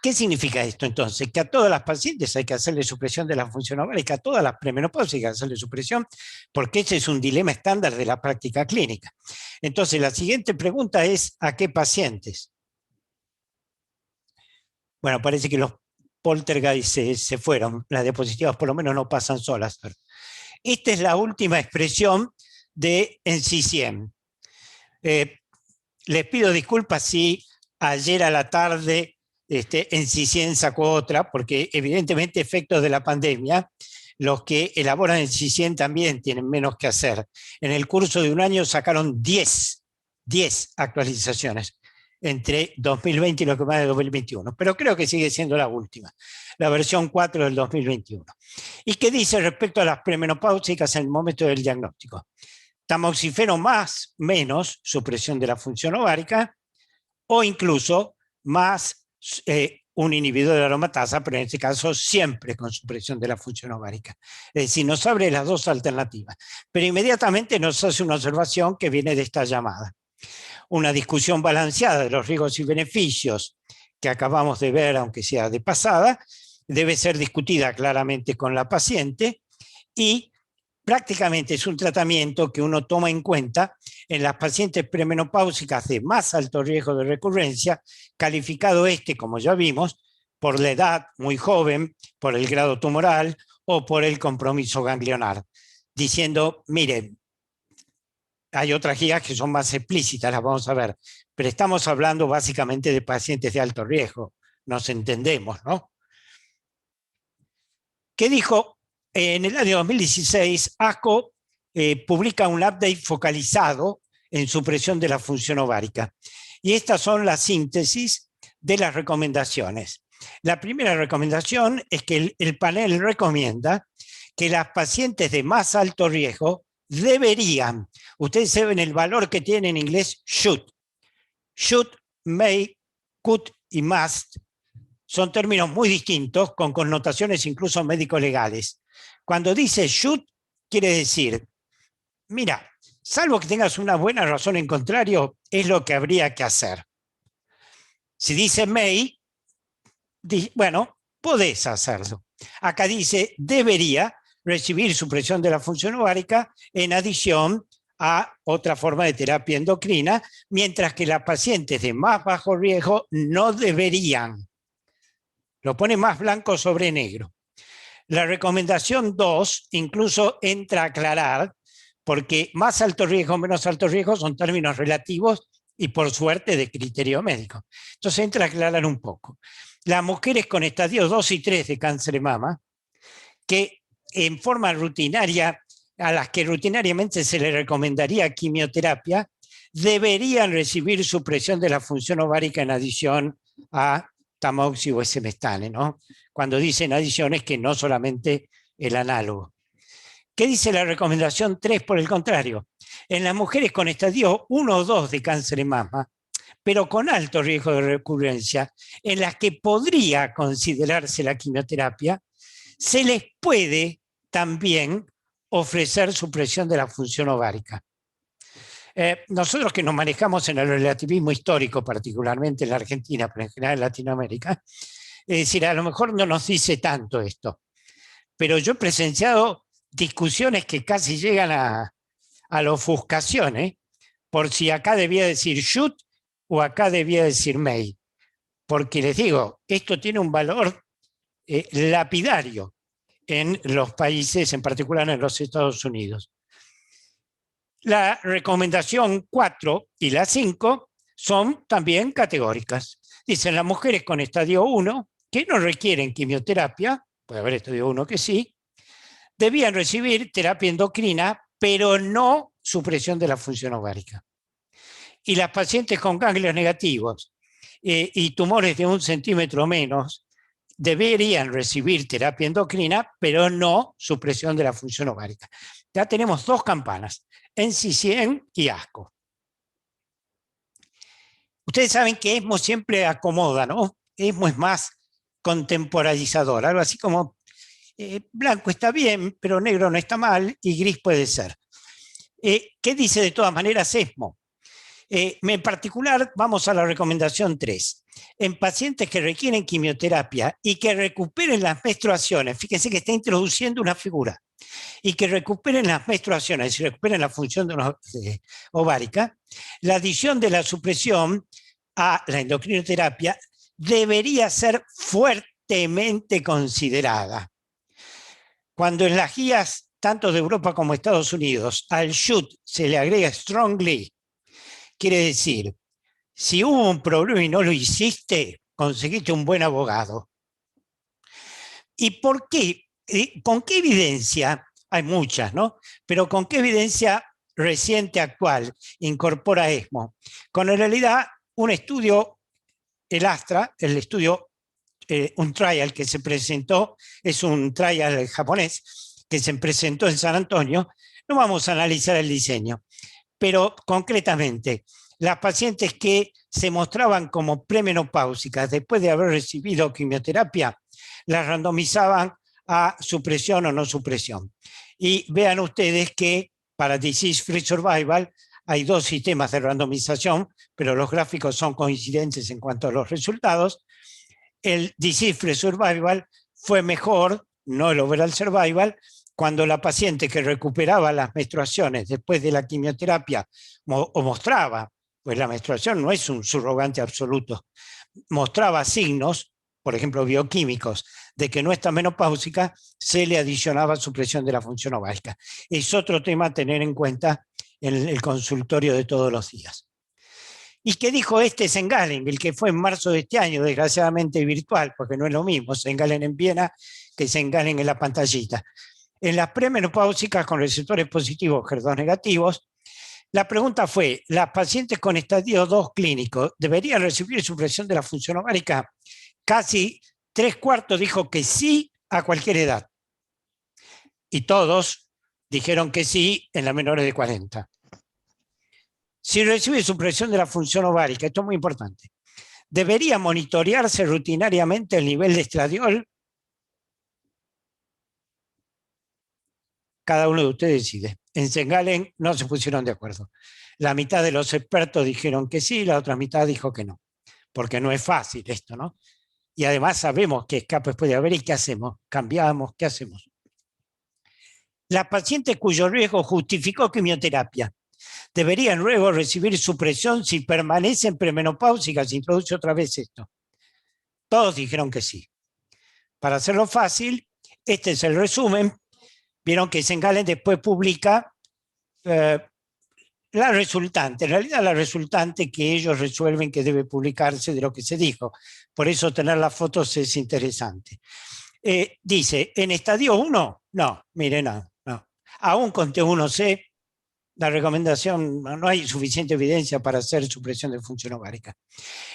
¿qué significa esto entonces? Que a todas las pacientes hay que hacerle supresión de la función ovárica, a todas las premenopáusicas hay que hacerle supresión, porque ese es un dilema estándar de la práctica clínica. Entonces, la siguiente pregunta es, ¿a qué pacientes? Bueno, parece que los poltergeist se fueron, las diapositivas por lo menos no pasan solas. Esta es la última expresión de NCCN. Les pido disculpas si ayer a la tarde NCCN sacó otra, porque evidentemente efectos de la pandemia, los que elaboran NCCN también tienen menos que hacer. En el curso de un año sacaron 10 actualizaciones entre 2020 y lo que va de 2021, pero creo que sigue siendo la última, la versión 4 del 2021. ¿Y qué dice respecto a las premenopáusicas en el momento del diagnóstico? Tamoxifeno más, menos supresión de la función ovárica, o incluso más un inhibidor de aromatasa, pero en este caso siempre con supresión de la función ovárica. Es decir, nos abre las dos alternativas, pero inmediatamente nos hace una observación que viene de esta llamada. Una discusión balanceada de los riesgos y beneficios que acabamos de ver, aunque sea de pasada, debe ser discutida claramente con la paciente y prácticamente es un tratamiento que uno toma en cuenta en las pacientes premenopáusicas de más alto riesgo de recurrencia, calificado como ya vimos, por la edad muy joven, por el grado tumoral o por el compromiso ganglionar, diciendo, miren, hay otras guías que son más explícitas, las vamos a ver, pero estamos hablando básicamente de pacientes de alto riesgo, nos entendemos, ¿no? ¿Qué dijo? En el año 2016, ASCO publica un update focalizado en supresión de la función ovárica. Y estas son las síntesis de las recomendaciones. La primera recomendación es que el panel recomienda que las pacientes de más alto riesgo deberían, ustedes saben el valor que tiene en inglés should, may, could y must, son términos muy distintos con connotaciones incluso médico-legales. Cuando dice should, quiere decir, mira, salvo que tengas una buena razón en contrario, es lo que habría que hacer. Si dice may, bueno, podés hacerlo. Acá dice debería recibir supresión de la función ovárica en adición a otra forma de terapia endocrina, mientras que las pacientes de más bajo riesgo no deberían. Lo pone más blanco sobre negro. La recomendación 2 incluso entra a aclarar, porque más alto riesgo, menos alto riesgo son términos relativos y por suerte de criterio médico. Entonces entra a aclarar un poco. Las mujeres con estadios 2 y 3 de cáncer de mama, que en forma rutinaria, a las que rutinariamente se les recomendaría quimioterapia, deberían recibir supresión de la función ovárica en adición a tamoxi o exemestane, ¿no? Cuando dicen adiciones que no solamente el análogo. ¿Qué dice la recomendación 3? Por el contrario, en las mujeres con estadio 1 o 2 de cáncer de mama, pero con alto riesgo de recurrencia, en las que podría considerarse la quimioterapia, se les puede también ofrecer supresión de la función ovárica. Nosotros que nos manejamos en el relativismo histórico, particularmente en la Argentina, pero en general en Latinoamérica, es decir, a lo mejor no nos dice tanto esto, pero yo he presenciado discusiones que casi llegan a la ofuscación, por si acá debía decir should o acá debía decir may, porque les digo, esto tiene un valor lapidario en los países, en particular en los Estados Unidos. La recomendación 4 y la 5 son también categóricas. Dicen las mujeres con estadio 1, que no requieren quimioterapia, puede haber estadio 1 que sí, debían recibir terapia endocrina, pero no supresión de la función ovárica. Y las pacientes con ganglios negativos y tumores de 1 centímetro menos deberían recibir terapia endocrina, pero no supresión de la función ovárica. Ya tenemos 2 campanas, NCCN y ASCO. Ustedes saben que ESMO siempre acomoda, ¿no? ESMO es más contemporizador, algo así como blanco está bien, pero negro no está mal y gris puede ser. ¿Qué dice de todas maneras ESMO? En particular, vamos a la recomendación 3. En pacientes que requieren quimioterapia y que recuperen las menstruaciones, fíjense que está introduciendo una figura, y que recuperen las menstruaciones y recuperen la función ovárica, la adición de la supresión a la endocrinoterapia debería ser fuertemente considerada. Cuando en las guías, tanto de Europa como Estados Unidos, al should se le agrega strongly, quiere decir, si hubo un problema y no lo hiciste, conseguiste un buen abogado. ¿Y por qué? ¿Con qué evidencia? Hay muchas, ¿no? Pero ¿con qué evidencia reciente, actual, incorpora ESMO? Con en realidad un estudio, el ASTRA, el estudio, un trial que se presentó, es un trial japonés que se presentó en San Antonio. No vamos a analizar el diseño, pero concretamente, las pacientes que se mostraban como premenopáusicas después de haber recibido quimioterapia, las randomizaban a supresión o no supresión. Y vean ustedes que para Disease Free Survival hay dos sistemas de randomización, pero los gráficos son coincidentes en cuanto a los resultados. El Disease Free Survival fue mejor, no el Overall Survival, cuando la paciente que recuperaba las menstruaciones después de la quimioterapia o mostraba, pues la menstruación no es un subrogante absoluto, mostraba signos, por ejemplo bioquímicos, de que no está menopáusica, se le adicionaba supresión de la función ovárica. Es otro tema a tener en cuenta en el consultorio de todos los días. ¿Y qué dijo St. Gallen, el que fue en marzo de este año, desgraciadamente virtual, porque no es lo mismo St. Gallen en Viena que St. Gallen en la pantallita? En las premenopáusicas con receptores positivos, HER2 negativos, la pregunta fue, ¿las pacientes con estadio 2 clínico deberían recibir supresión de la función ovárica? Casi 3/4 dijo que sí a cualquier edad. Y todos dijeron que sí en las menores de 40. Si recibe supresión de la función ovárica, esto es muy importante, ¿debería monitorearse rutinariamente el nivel de estradiol? Cada uno de ustedes decide. En St. Gallen no se pusieron de acuerdo. La mitad de los expertos dijeron que sí, la otra mitad dijo que no, porque no es fácil esto, ¿no? Y además sabemos que escapes puede haber y ¿qué hacemos? ¿Cambiamos? ¿Qué hacemos? Las pacientes cuyo riesgo justificó quimioterapia deberían luego recibir supresión si permanecen premenopáusicas. Se introduce otra vez esto. Todos dijeron que sí. Para hacerlo fácil, este es el resumen. Vieron que St. Gallen después publica la resultante, en realidad la resultante que ellos resuelven que debe publicarse de lo que se dijo. Por eso tener las fotos es interesante. Dice, en estadio 1, no, mire, no. Aún con T1C, la recomendación, no hay suficiente evidencia para hacer supresión de función ovárica.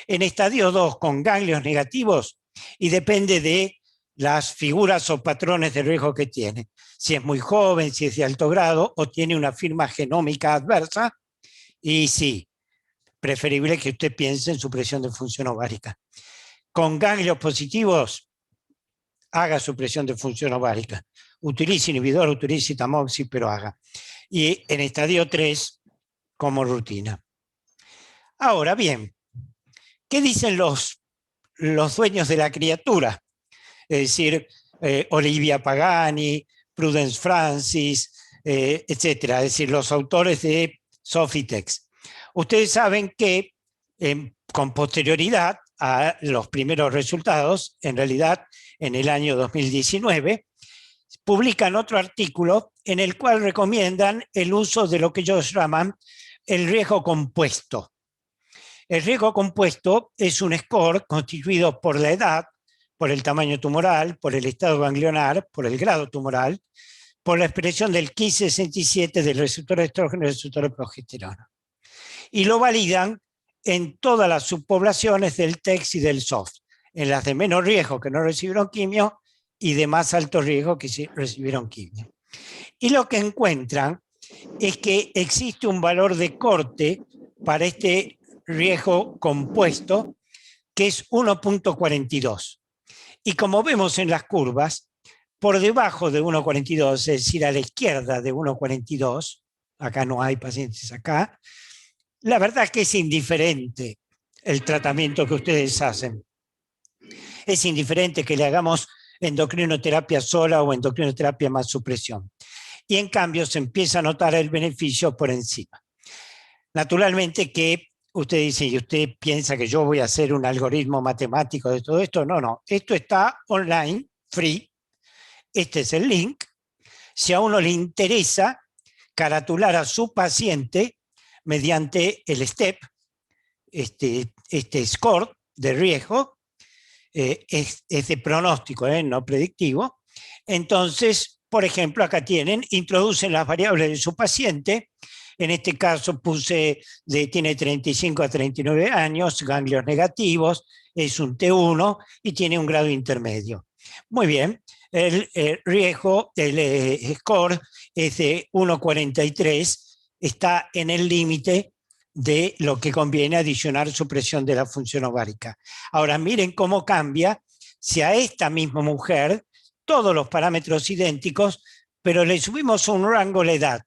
En estadio 2, con ganglios negativos, y depende de las figuras o patrones de riesgo que tiene. Si es muy joven, si es de alto grado o tiene una firma genómica adversa, y sí, preferible que usted piense en supresión de función ovárica. Con ganglios positivos, haga supresión de función ovárica. Utilice inhibidor, utilice tamoxi, pero haga. Y en estadio 3, como rutina. Ahora bien, ¿qué dicen los dueños de la criatura? Es decir, Olivia Pagani, Prudence Francis, etcétera, es decir, los autores de Sofitex. Ustedes saben que con posterioridad a los primeros resultados, en realidad en el año 2019, publican otro artículo en el cual recomiendan el uso de lo que ellos llaman el riesgo compuesto. El riesgo compuesto es un score constituido por la edad, por el tamaño tumoral, por el estado ganglionar, por el grado tumoral, por la expresión del 1567 del receptor estrógeno y del receptor de progesterona. Y lo validan en todas las subpoblaciones del TEX y del SOF, en las de menos riesgo que no recibieron quimio y de más alto riesgo que sí recibieron quimio. Y lo que encuentran es que existe un valor de corte para este riesgo compuesto que es 1.42. Y como vemos en las curvas, por debajo de 1.42, es decir, a la izquierda de 1.42, acá no hay pacientes acá, La verdad es que es indiferente el tratamiento que ustedes hacen. Es indiferente que le hagamos endocrinoterapia sola o endocrinoterapia más supresión. Y en cambio se empieza a notar el beneficio por encima. Naturalmente que usted dice, ¿y usted piensa que yo voy a hacer un algoritmo matemático de todo esto? No, no. Esto está online, free. Este es el link. Si a uno le interesa caratular a su paciente mediante el STEP, este score de riesgo, es de pronóstico, no predictivo. Entonces, por ejemplo, acá introducen las variables de su paciente. En este caso puse, tiene 35 a 39 años, ganglios negativos, es un T1 y tiene un grado intermedio. Muy bien, el riesgo, el score es de 1,43, está en el límite de lo que conviene adicionar supresión de la función ovárica. Ahora miren cómo cambia si a esta misma mujer, todos los parámetros idénticos, pero le subimos un rango de edad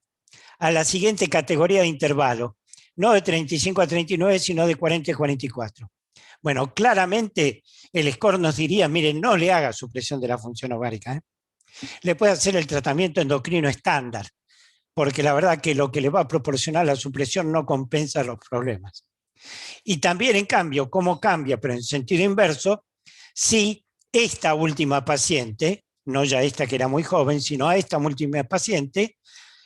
a la siguiente categoría de intervalo, no de 35 a 39, sino de 40 a 44. Bueno, claramente el score nos diría, miren, no le haga supresión de la función ovárica. Le puede hacer el tratamiento endocrino estándar, porque la verdad que lo que le va a proporcionar la supresión no compensa los problemas. Y también, en cambio, cómo cambia, pero en sentido inverso, si esta última paciente, no ya esta que era muy joven, sino a esta última paciente,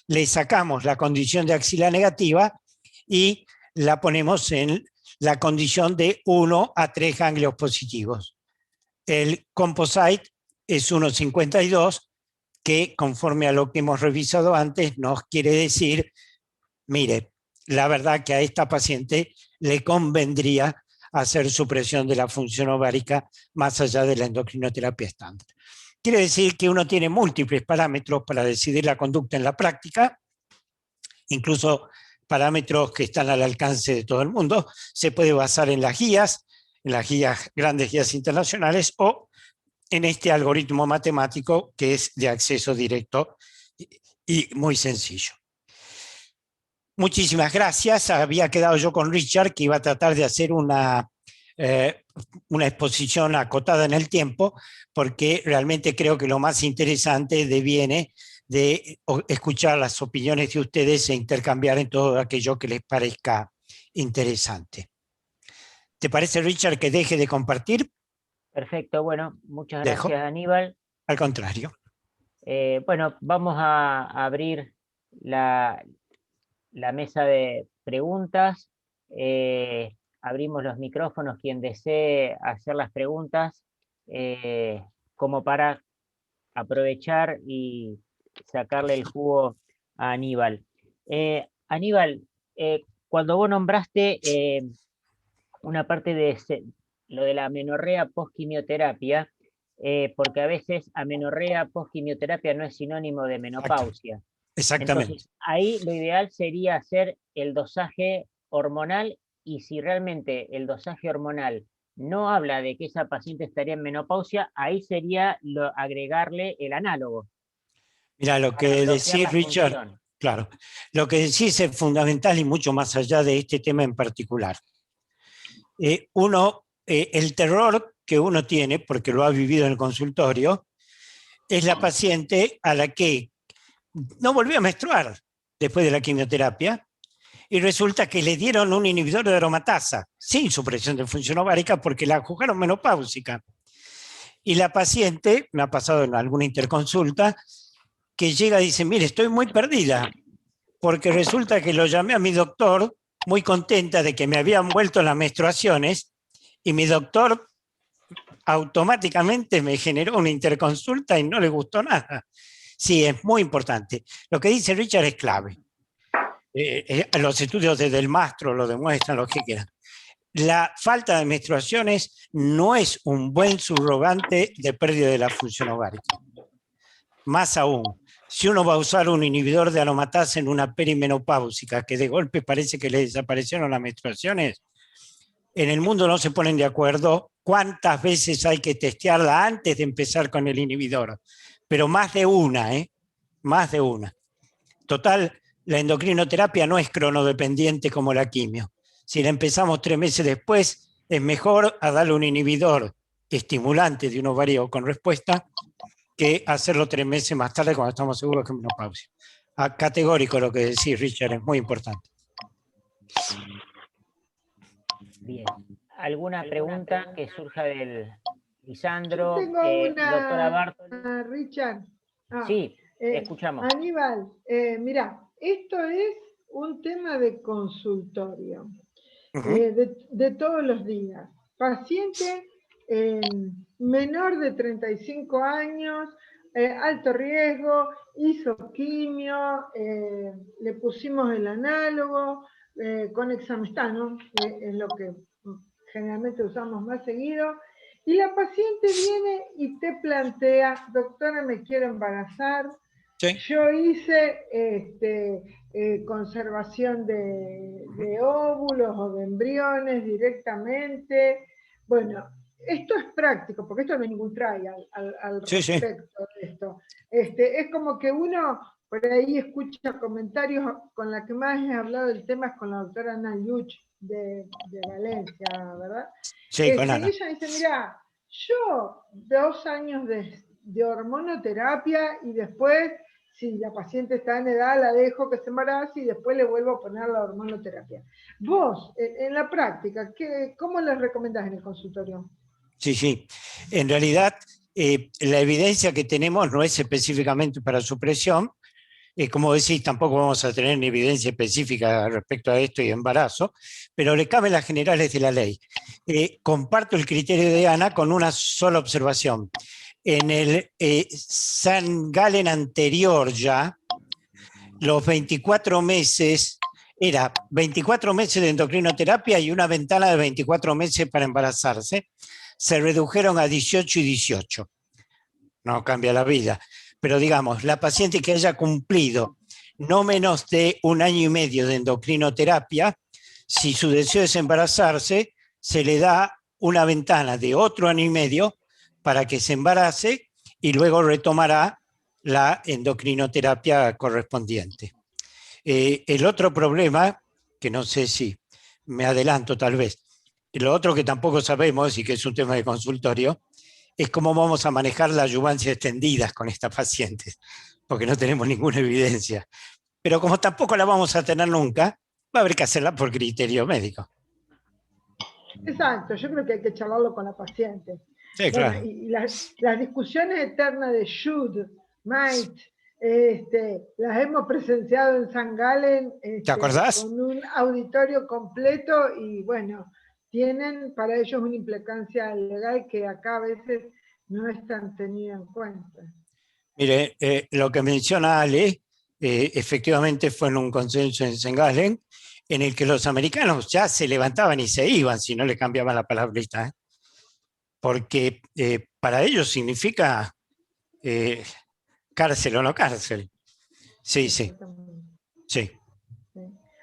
le sacamos la condición de axila negativa y la ponemos en la condición de 1 a 3 ganglios positivos. El composite es 1,52, que conforme a lo que hemos revisado antes nos quiere decir, mire, la verdad que a esta paciente le convendría hacer supresión de la función ovárica más allá de la endocrinoterapia estándar. Quiere decir que uno tiene múltiples parámetros para decidir la conducta en la práctica, incluso parámetros que están al alcance de todo el mundo. Se puede basar en las guías, grandes guías internacionales, o en este algoritmo matemático que es de acceso directo y muy sencillo. Muchísimas gracias. Había quedado yo con Richard que iba a tratar de hacer una exposición acotada en el tiempo, porque realmente creo que lo más interesante deviene de escuchar las opiniones de ustedes e intercambiar en todo aquello que les parezca interesante. ¿Te parece, Richard, que deje de compartir? Perfecto, bueno, muchas gracias, Aníbal. Al contrario. Bueno, vamos a abrir la mesa de preguntas. Abrimos los micrófonos, quien desee hacer las preguntas, como para aprovechar y sacarle el jugo a Aníbal. Aníbal, cuando vos nombraste una parte de lo de la amenorrea post-quimioterapia, porque a veces amenorrea post-quimioterapia no es sinónimo de menopausia. Exactamente. Entonces, ahí lo ideal sería hacer el dosaje hormonal, y si realmente el dosaje hormonal no habla de que esa paciente estaría en menopausia, ahí sería agregarle el análogo. Mira, lo que decís, Richard, claro, lo que decís es fundamental y mucho más allá de este tema en particular. El terror que uno tiene, porque lo ha vivido en el consultorio, es la paciente a la que no volvió a menstruar después de la quimioterapia y resulta que le dieron un inhibidor de aromatasa sin supresión de función ovárica porque la juzgaron menopáusica. Y la paciente, me ha pasado en alguna interconsulta, que llega y dice, mire, estoy muy perdida porque resulta que lo llamé a mi doctor muy contenta de que me habían vuelto las menstruaciones y mi doctor automáticamente me generó una interconsulta y no le gustó nada. Sí, es muy importante. Lo que dice Richard es clave. Los estudios de Del Mastro lo demuestran, lo que quieran. La falta de menstruaciones no es un buen subrogante de pérdida de la función ovárica. Más aún, si uno va a usar un inhibidor de aromatasa en una perimenopáusica, que de golpe parece que le desaparecieron las menstruaciones, en el mundo no se ponen de acuerdo cuántas veces hay que testearla antes de empezar con el inhibidor. Pero más de una, más de una. Total, la endocrinoterapia no es cronodependiente como la quimio. Si la empezamos 3 meses después, es mejor a darle un inhibidor estimulante de un ovario con respuesta que hacerlo 3 meses más tarde cuando estamos seguros que es menopausia. Categórico lo que decís, Richard, es muy importante. Bien. ¿Alguna pregunta que surja del Lisandro? Yo tengo Doctora una, Bartoli. Richard. Sí, escuchamos. Aníbal, mira, esto es un tema de consultorio, de todos los días. Paciente menor de 35 años, alto riesgo, hizo quimio, le pusimos el análogo con examestano, es lo que generalmente usamos más seguido, y la paciente viene y te plantea, doctora, me quiero embarazar, sí. Yo hice conservación de óvulos o de embriones directamente. Bueno, esto es práctico, porque esto no hay ningún trial al respecto de esto. Es como que uno por ahí escucha comentarios, con la que más he hablado del tema es con la doctora Ana Yuch de Valencia, ¿verdad? Sí, con Ana. Ella dice, mira, yo 2 años de hormonoterapia y después, si la paciente está en edad, la dejo que se embarace y después le vuelvo a poner la hormonoterapia. Vos, en la práctica, ¿cómo les recomendás en el consultorio? Sí. En realidad, la evidencia que tenemos no es específicamente para supresión. Como decís, tampoco vamos a tener evidencia específica respecto a esto y embarazo, pero le caben las generales de la ley. Comparto el criterio de Ana con una sola observación. En el St. Gallen anterior ya, los 24 meses, era 24 meses de endocrinoterapia y una ventana de 24 meses para embarazarse, se redujeron a 18 y 18. No cambia la vida. Pero digamos, la paciente que haya cumplido no menos de 1 año y medio de endocrinoterapia, si su deseo es embarazarse, se le da una ventana de otro año y medio para que se embarace y luego retomará la endocrinoterapia correspondiente. El otro problema, que no sé si me adelanto tal vez, lo otro que tampoco sabemos y que es un tema de consultorio, es cómo vamos a manejar la adyuvancia extendida con estas pacientes, porque no tenemos ninguna evidencia. Pero como tampoco la vamos a tener nunca, va a haber que hacerla por criterio médico. Exacto, yo creo que hay que charlarlo con la paciente. Sí, bueno, claro. Y las discusiones eternas de should, might, las hemos presenciado en St. Gallen ¿Te acordás? con un auditorio completo y bueno, tienen para ellos una implicancia legal que acá a veces no es tan tenida en cuenta. Mire, lo que menciona Ale, efectivamente fue en un consenso en St. Gallen, en el que los americanos ya se levantaban y se iban si no le cambiaban la palabrita, ¿eh? Porque para ellos significa cárcel o no cárcel. Sí.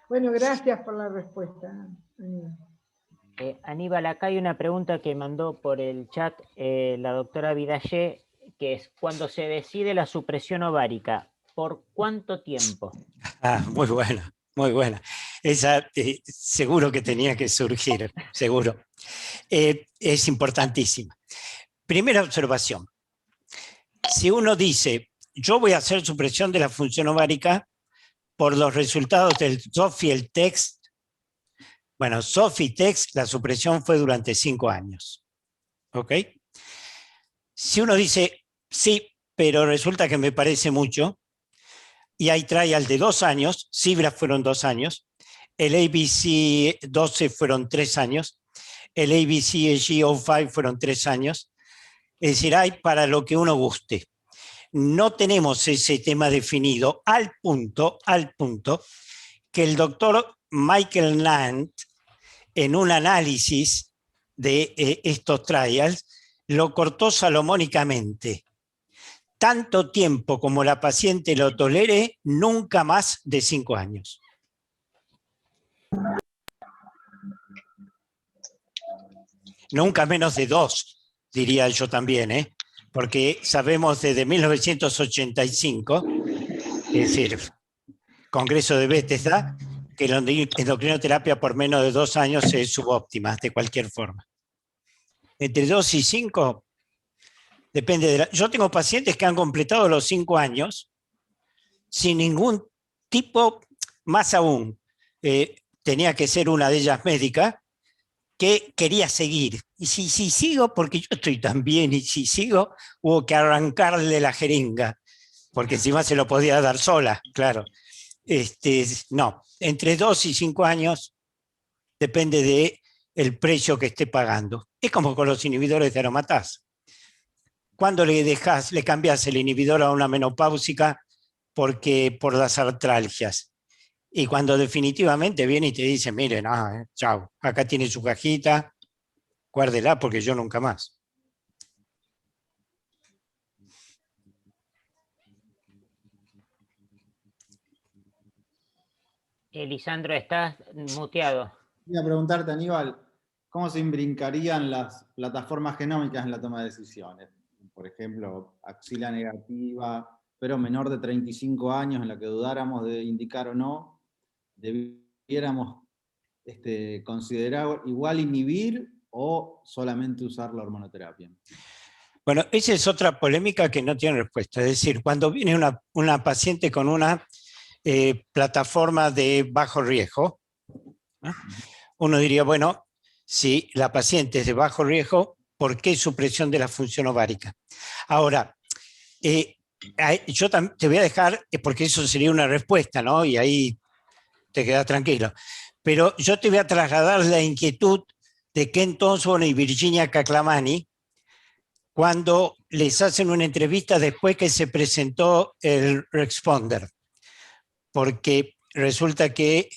Bueno, gracias por la respuesta. Aníbal, acá hay una pregunta que mandó por el chat la doctora Vidallé, que es, cuando se decide la supresión ovárica, ¿por cuánto tiempo? Muy buena. Esa seguro que tenía que surgir, seguro. Es importantísima. Primera observación. Si uno dice, yo voy a hacer supresión de la función ovárica por los resultados del SOFI y el TEXT, bueno, SOFI y TEXT, la supresión fue durante 5 años. ¿Ok? Si uno dice, sí, pero resulta que me parece mucho, y hay trial de 2 años, CIBRA fueron 2 años, el ABC 12 fueron 3 años, el ABC-AG05 fueron 3 años, es decir, hay para lo que uno guste. No tenemos ese tema definido al punto que el doctor Michael Nant, en un análisis de estos trials, lo cortó salomónicamente. Tanto tiempo como la paciente lo tolere, nunca más de 5 años. Nunca menos de 2, diría yo también, ¿eh? Porque sabemos desde 1985, es decir, Congreso de Bethesda, que la endocrinoterapia por menos de 2 años es subóptima, de cualquier forma. Entre 2 y 5, depende de la... Yo tengo pacientes que han completado los 5 años sin ningún tipo, más aún, tenía que ser una de ellas médica, que quería seguir. Y si sigo, porque yo estoy tan bien, y si sigo, hubo que arrancarle la jeringa, porque encima se lo podía dar sola, claro. No, entre 2 y 5 años depende del precio que esté pagando. Es como con los inhibidores de aromatasa. ¿Cuándo le cambias el inhibidor a una menopáusica por las artralgias? Y cuando definitivamente viene y te dice, mire, no, chao, acá tiene su cajita, guárdela porque yo nunca más. Lisandro, estás muteado. Voy a preguntarte, Aníbal, ¿cómo se imbrincarían las plataformas genómicas en la toma de decisiones? Por ejemplo, axila negativa, pero menor de 35 años, en la que dudáramos de indicar o no, debiéramos considerar igual inhibir o solamente usar la hormonoterapia. Bueno, esa es otra polémica que no tiene respuesta. Es decir, cuando viene una paciente con una plataforma de bajo riesgo, ¿no? Uno diría, bueno, si la paciente es de bajo riesgo, ¿por qué supresión de la función ovárica? Ahora, yo te voy a dejar, porque eso sería una respuesta, ¿no? Y ahí te quedas tranquilo. Pero yo te voy a trasladar la inquietud de Ken Thompson y Virginia Kaklamani cuando les hacen una entrevista después que se presentó el Responder. Porque resulta que,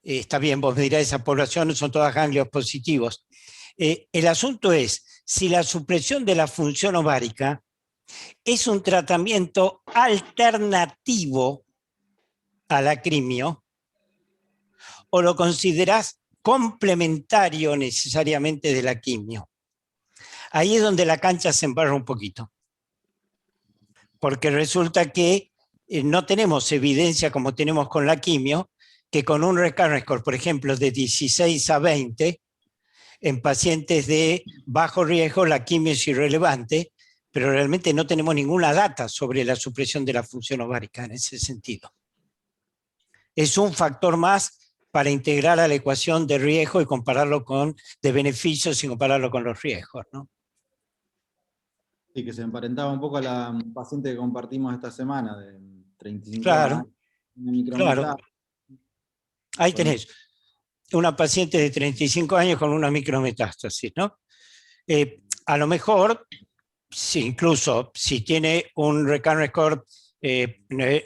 está bien, vos me dirás, esa población son todas ganglios positivos. El asunto es si la supresión de la función ovárica es un tratamiento alternativo a la quimio o lo considerás complementario necesariamente de la quimio. Ahí es donde la cancha se embarra un poquito. Porque resulta que no tenemos evidencia como tenemos con la quimio, que con un recurrence score, por ejemplo, de 16 a 20, en pacientes de bajo riesgo la quimio es irrelevante, pero realmente no tenemos ninguna data sobre la supresión de la función ovárica en ese sentido. Es un factor más para integrar a la ecuación de riesgo y compararlo de beneficios y compararlo con los riesgos, ¿no? Sí, que se emparentaba un poco a la paciente que compartimos esta semana, de 35 claro, años, una micrometástasis. Claro. Ahí tenés una paciente de 35 años con una micrometástasis, ¿no? A lo mejor, incluso si tiene un recurrence score,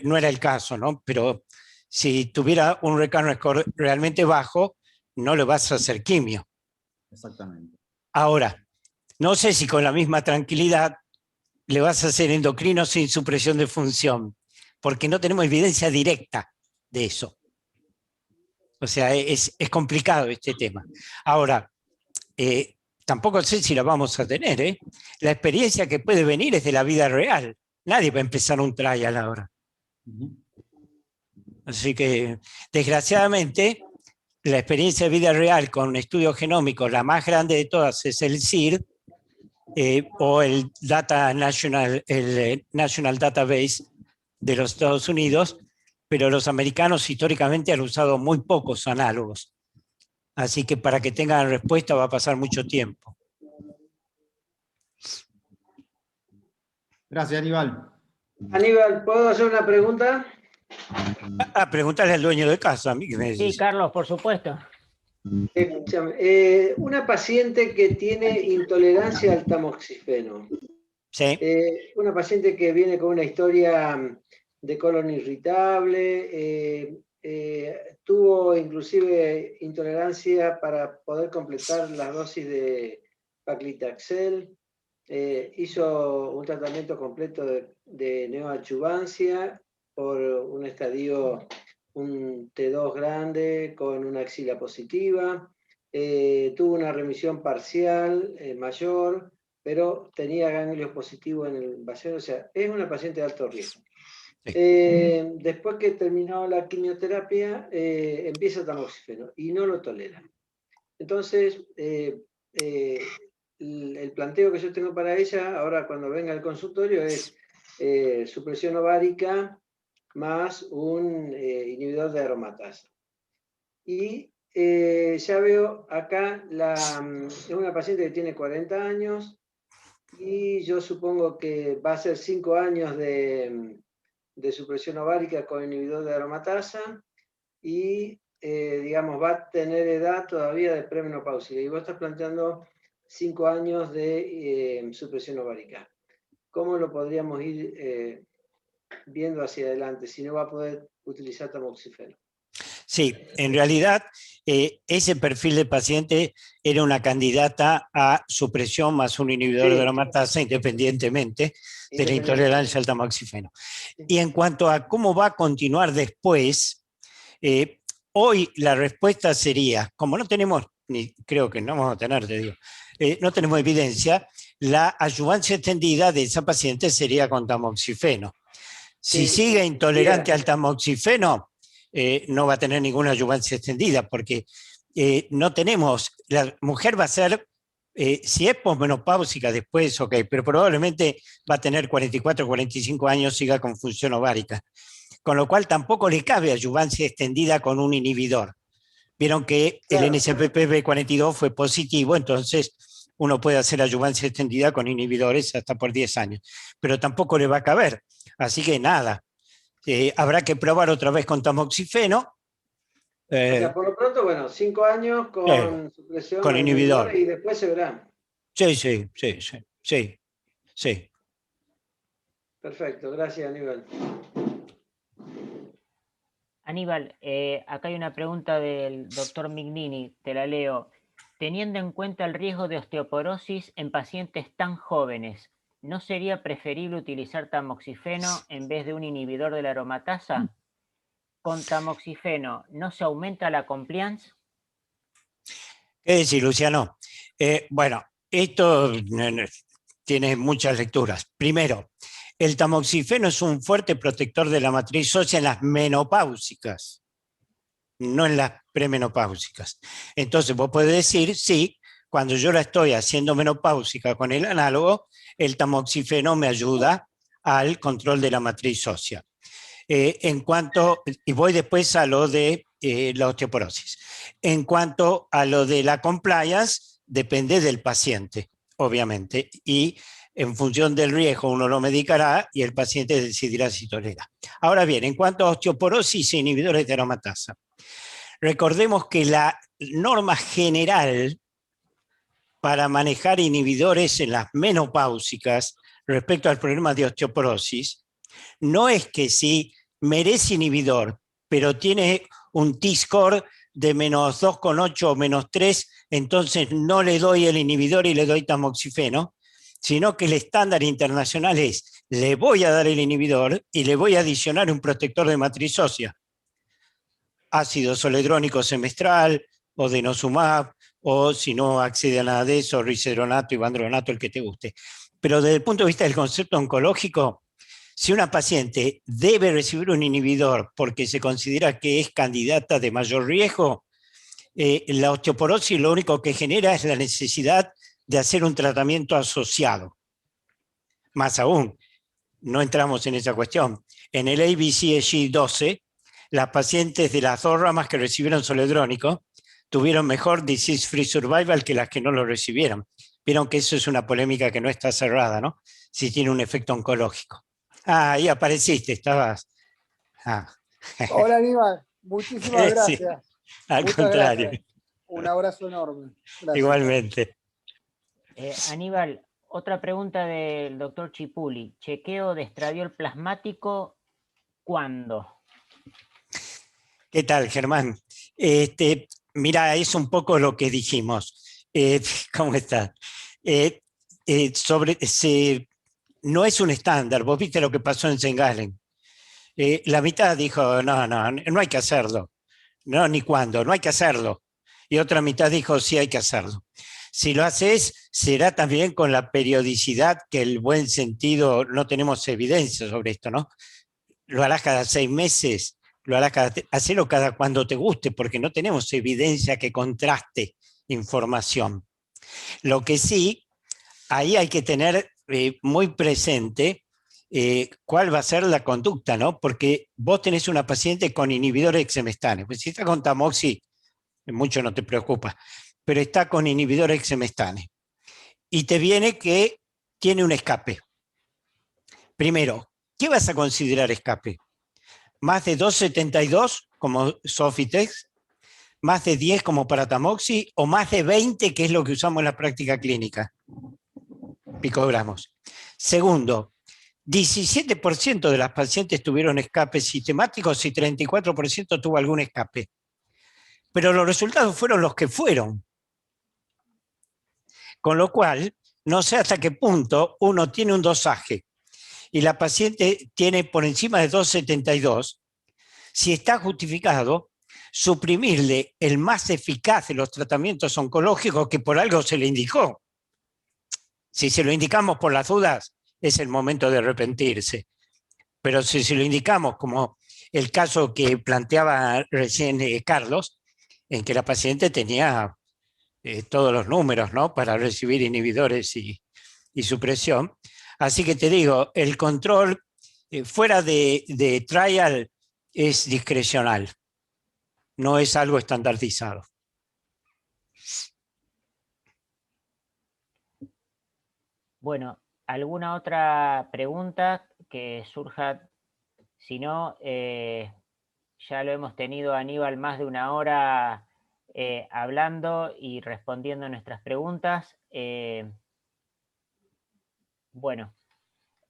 no era el caso, ¿no? Pero si tuviera un recurrence score realmente bajo, no le vas a hacer quimio. Exactamente. Ahora, no sé si con la misma tranquilidad le vas a hacer endocrino sin supresión de función, porque no tenemos evidencia directa de eso. O sea, es complicado este tema. Ahora, tampoco sé si la vamos a tener, ¿eh? La experiencia que puede venir es de la vida real. Nadie va a empezar un trial ahora. Así que, desgraciadamente, la experiencia de vida real con estudios genómicos, la más grande de todas es el CIR, o el National Database de los Estados Unidos, pero los americanos históricamente han usado muy pocos análogos. Así que para que tengan respuesta va a pasar mucho tiempo. Gracias, Aníbal. Aníbal, ¿puedo hacer una pregunta? Preguntarle al dueño de casa, a mí que me decís. Sí, Carlos, por supuesto. Una paciente que tiene intolerancia al tamoxifeno. Sí. Una paciente que viene con una historia de colon irritable, tuvo inclusive intolerancia para poder completar las dosis de paclitaxel, hizo un tratamiento completo de neoadjuvancia por un estadio, un T2 grande con una axila positiva, tuvo una remisión parcial mayor, pero tenía ganglios positivos en el vacío, o sea, es una paciente de alto riesgo. Después que terminó la quimioterapia, empieza tamoxifeno y no lo tolera. Entonces, el planteo que yo tengo para ella, ahora cuando venga al consultorio, es supresión ovárica más un inhibidor de aromatasa. Y ya veo acá, es una paciente que tiene 40 años y yo supongo que va a ser 5 años de supresión ovárica con inhibidor de aromatasa y, digamos, va a tener edad todavía de premenopáusica. Y vos estás planteando 5 años de supresión ovárica. ¿Cómo lo podríamos ir viendo hacia adelante si no va a poder utilizar tamoxifeno? Sí, en realidad ese perfil de paciente era una candidata a supresión más un inhibidor de aromatasa independientemente de la intolerancia al tamoxifeno. Y en cuanto a cómo va a continuar después, hoy la respuesta sería, como no tenemos, ni creo que no vamos a tener, te digo, no tenemos evidencia, la adyuvancia extendida de esa paciente sería con tamoxifeno. Si sigue intolerante al tamoxifeno, no va a tener ninguna adyuvancia extendida, porque no tenemos, la mujer va a ser, si es posmenopáusica después, ok, pero probablemente va a tener 44, 45 años, siga con función ovárica, con lo cual tampoco le cabe adyuvancia extendida con un inhibidor. Vieron que el NSPP-B42 fue positivo, entonces uno puede hacer adyuvancia extendida con inhibidores hasta por 10 años, pero tampoco le va a caber, así que nada. Habrá que probar otra vez con tamoxifeno. O sea, por lo pronto, bueno, 5 años con supresión con inhibidor. Y después se verá. Sí. Perfecto, gracias, Aníbal. Aníbal, acá hay una pregunta del doctor Mignini, te la leo. Teniendo en cuenta el riesgo de osteoporosis en pacientes tan jóvenes, ¿no sería preferible utilizar tamoxifeno en vez de un inhibidor de la aromatasa? ¿Con tamoxifeno no se aumenta la compliance? ¿Qué decir, Luciano? Bueno, esto tiene muchas lecturas. Primero, el tamoxifeno es un fuerte protector de la matriz ósea en las menopáusicas, no en las premenopáusicas. Entonces, vos podés decir, sí, cuando yo la estoy haciendo menopáusica con el análogo, el tamoxifeno me ayuda al control de la matriz ósea. Y voy después a lo de la osteoporosis. En cuanto a lo de la compliance, depende del paciente, obviamente, y en función del riesgo uno lo medicará y el paciente decidirá si tolera. Ahora bien, en cuanto a osteoporosis e inhibidores de aromatasa, recordemos que la norma general para manejar inhibidores en las menopáusicas respecto al problema de osteoporosis no es que si merece inhibidor, pero tiene un T-score de menos 2,8 o menos 3, entonces no le doy el inhibidor y le doy tamoxifeno, sino que el estándar internacional es, le voy a dar el inhibidor y le voy a adicionar un protector de matriz ósea. Ácido zoledrónico semestral, o denosumab, o si no accede a nada de eso, risedronato y vandronato, el que te guste. Pero desde el punto de vista del concepto oncológico, si una paciente debe recibir un inhibidor porque se considera que es candidata de mayor riesgo, la osteoporosis lo único que genera es la necesidad de hacer un tratamiento asociado. Más aún, no entramos en esa cuestión. En el ABCSG12, las pacientes de las 2 ramas que recibieron zoledrónico tuvieron mejor disease-free survival que las que no lo recibieron. Vieron que eso es una polémica que no está cerrada, ¿no? Si tiene un efecto oncológico. Ah, ahí apareciste, estabas. Hola Aníbal, muchísimas gracias. Sí, al muchas contrario. Gracias. Un abrazo enorme. Gracias. Igualmente. Aníbal, otra pregunta del doctor Chipuli. ¿Chequeo de estradiol plasmático cuándo? ¿Qué tal, Germán? Mira, es un poco lo que dijimos. ¿Cómo estás? No es un estándar. Vos viste lo que pasó en St. Gallen. La mitad dijo, no hay que hacerlo. No, ni cuándo, no hay que hacerlo. Y otra mitad dijo, sí hay que hacerlo. Si lo haces, será también con la periodicidad que el buen sentido, no tenemos evidencia sobre esto, ¿no? lo harás cada 6 meses, hacelo cada cuando te guste, porque no tenemos evidencia que contraste información. Lo que sí, ahí hay que tener muy presente cuál va a ser la conducta, ¿no? Porque vos tenés una paciente con inhibidores exemestanes. Pues si está con tamoxi, mucho no te preocupa, pero está con inhibidores exemestanes. Y te viene que tiene un escape. Primero, ¿qué vas a considerar escape? ¿Más de 2,72 como Sofitex? ¿Más de 10 como para tamoxi? ¿O más de 20, que es lo que usamos en la práctica clínica? Picogramos. Segundo, 17% de las pacientes tuvieron escapes sistemáticos y 34% tuvo algún escape. Pero los resultados fueron los que fueron. Con lo cual, no sé hasta qué punto uno tiene un dosaje y la paciente tiene por encima de 2,72, si está justificado suprimirle el más eficaz de los tratamientos oncológicos que por algo se le indicó. Si se lo indicamos por las dudas, es el momento de arrepentirse. Pero si se lo indicamos, como el caso que planteaba recién Carlos, en que la paciente tenía todos los números, ¿no?, para recibir inhibidores y supresión. Así que te digo, el control fuera de trial es discrecional, no es algo estandarizado. Bueno, ¿alguna otra pregunta que surja? Si no, ya lo hemos tenido, Aníbal, más de una hora hablando y respondiendo a nuestras preguntas. Bueno,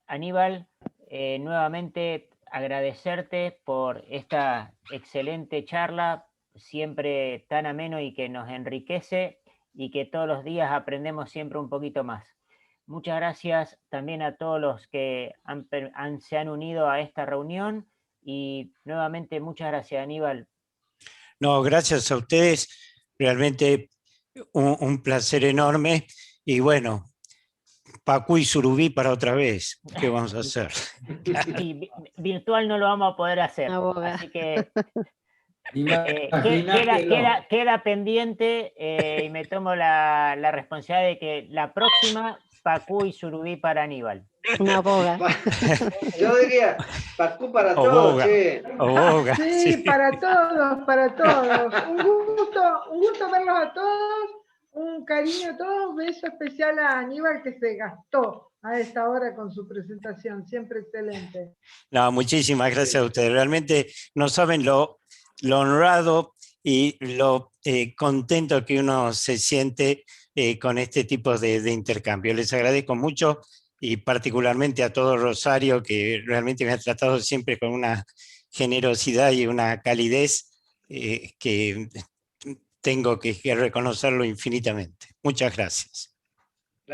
Aníbal, nuevamente agradecerte por esta excelente charla, siempre tan ameno y que nos enriquece y que todos los días aprendemos siempre un poquito más. Muchas gracias también a todos los que se han unido a esta reunión y nuevamente muchas gracias, Aníbal. No, gracias a ustedes, realmente un placer enorme y bueno, Pacú y Surubí para otra vez. ¿Qué vamos a hacer? Sí, virtual no lo vamos a poder hacer, así que queda pendiente y me tomo la responsabilidad de que la próxima, Pacú y Surubí para Aníbal. Una boga. Yo diría Pacú para todos, che. Boga, sí, para todos, para todos. Un gusto verlos a todos, un cariño a todos, beso especial a Aníbal que se gastó a esta hora con su presentación, siempre excelente. No, muchísimas gracias a ustedes. Realmente no saben lo honrado y lo contento que uno se siente con este tipo de intercambio. Les agradezco mucho y particularmente a todo Rosario, que realmente me ha tratado siempre con una generosidad y una calidez que tengo que reconocerlo infinitamente. Muchas gracias.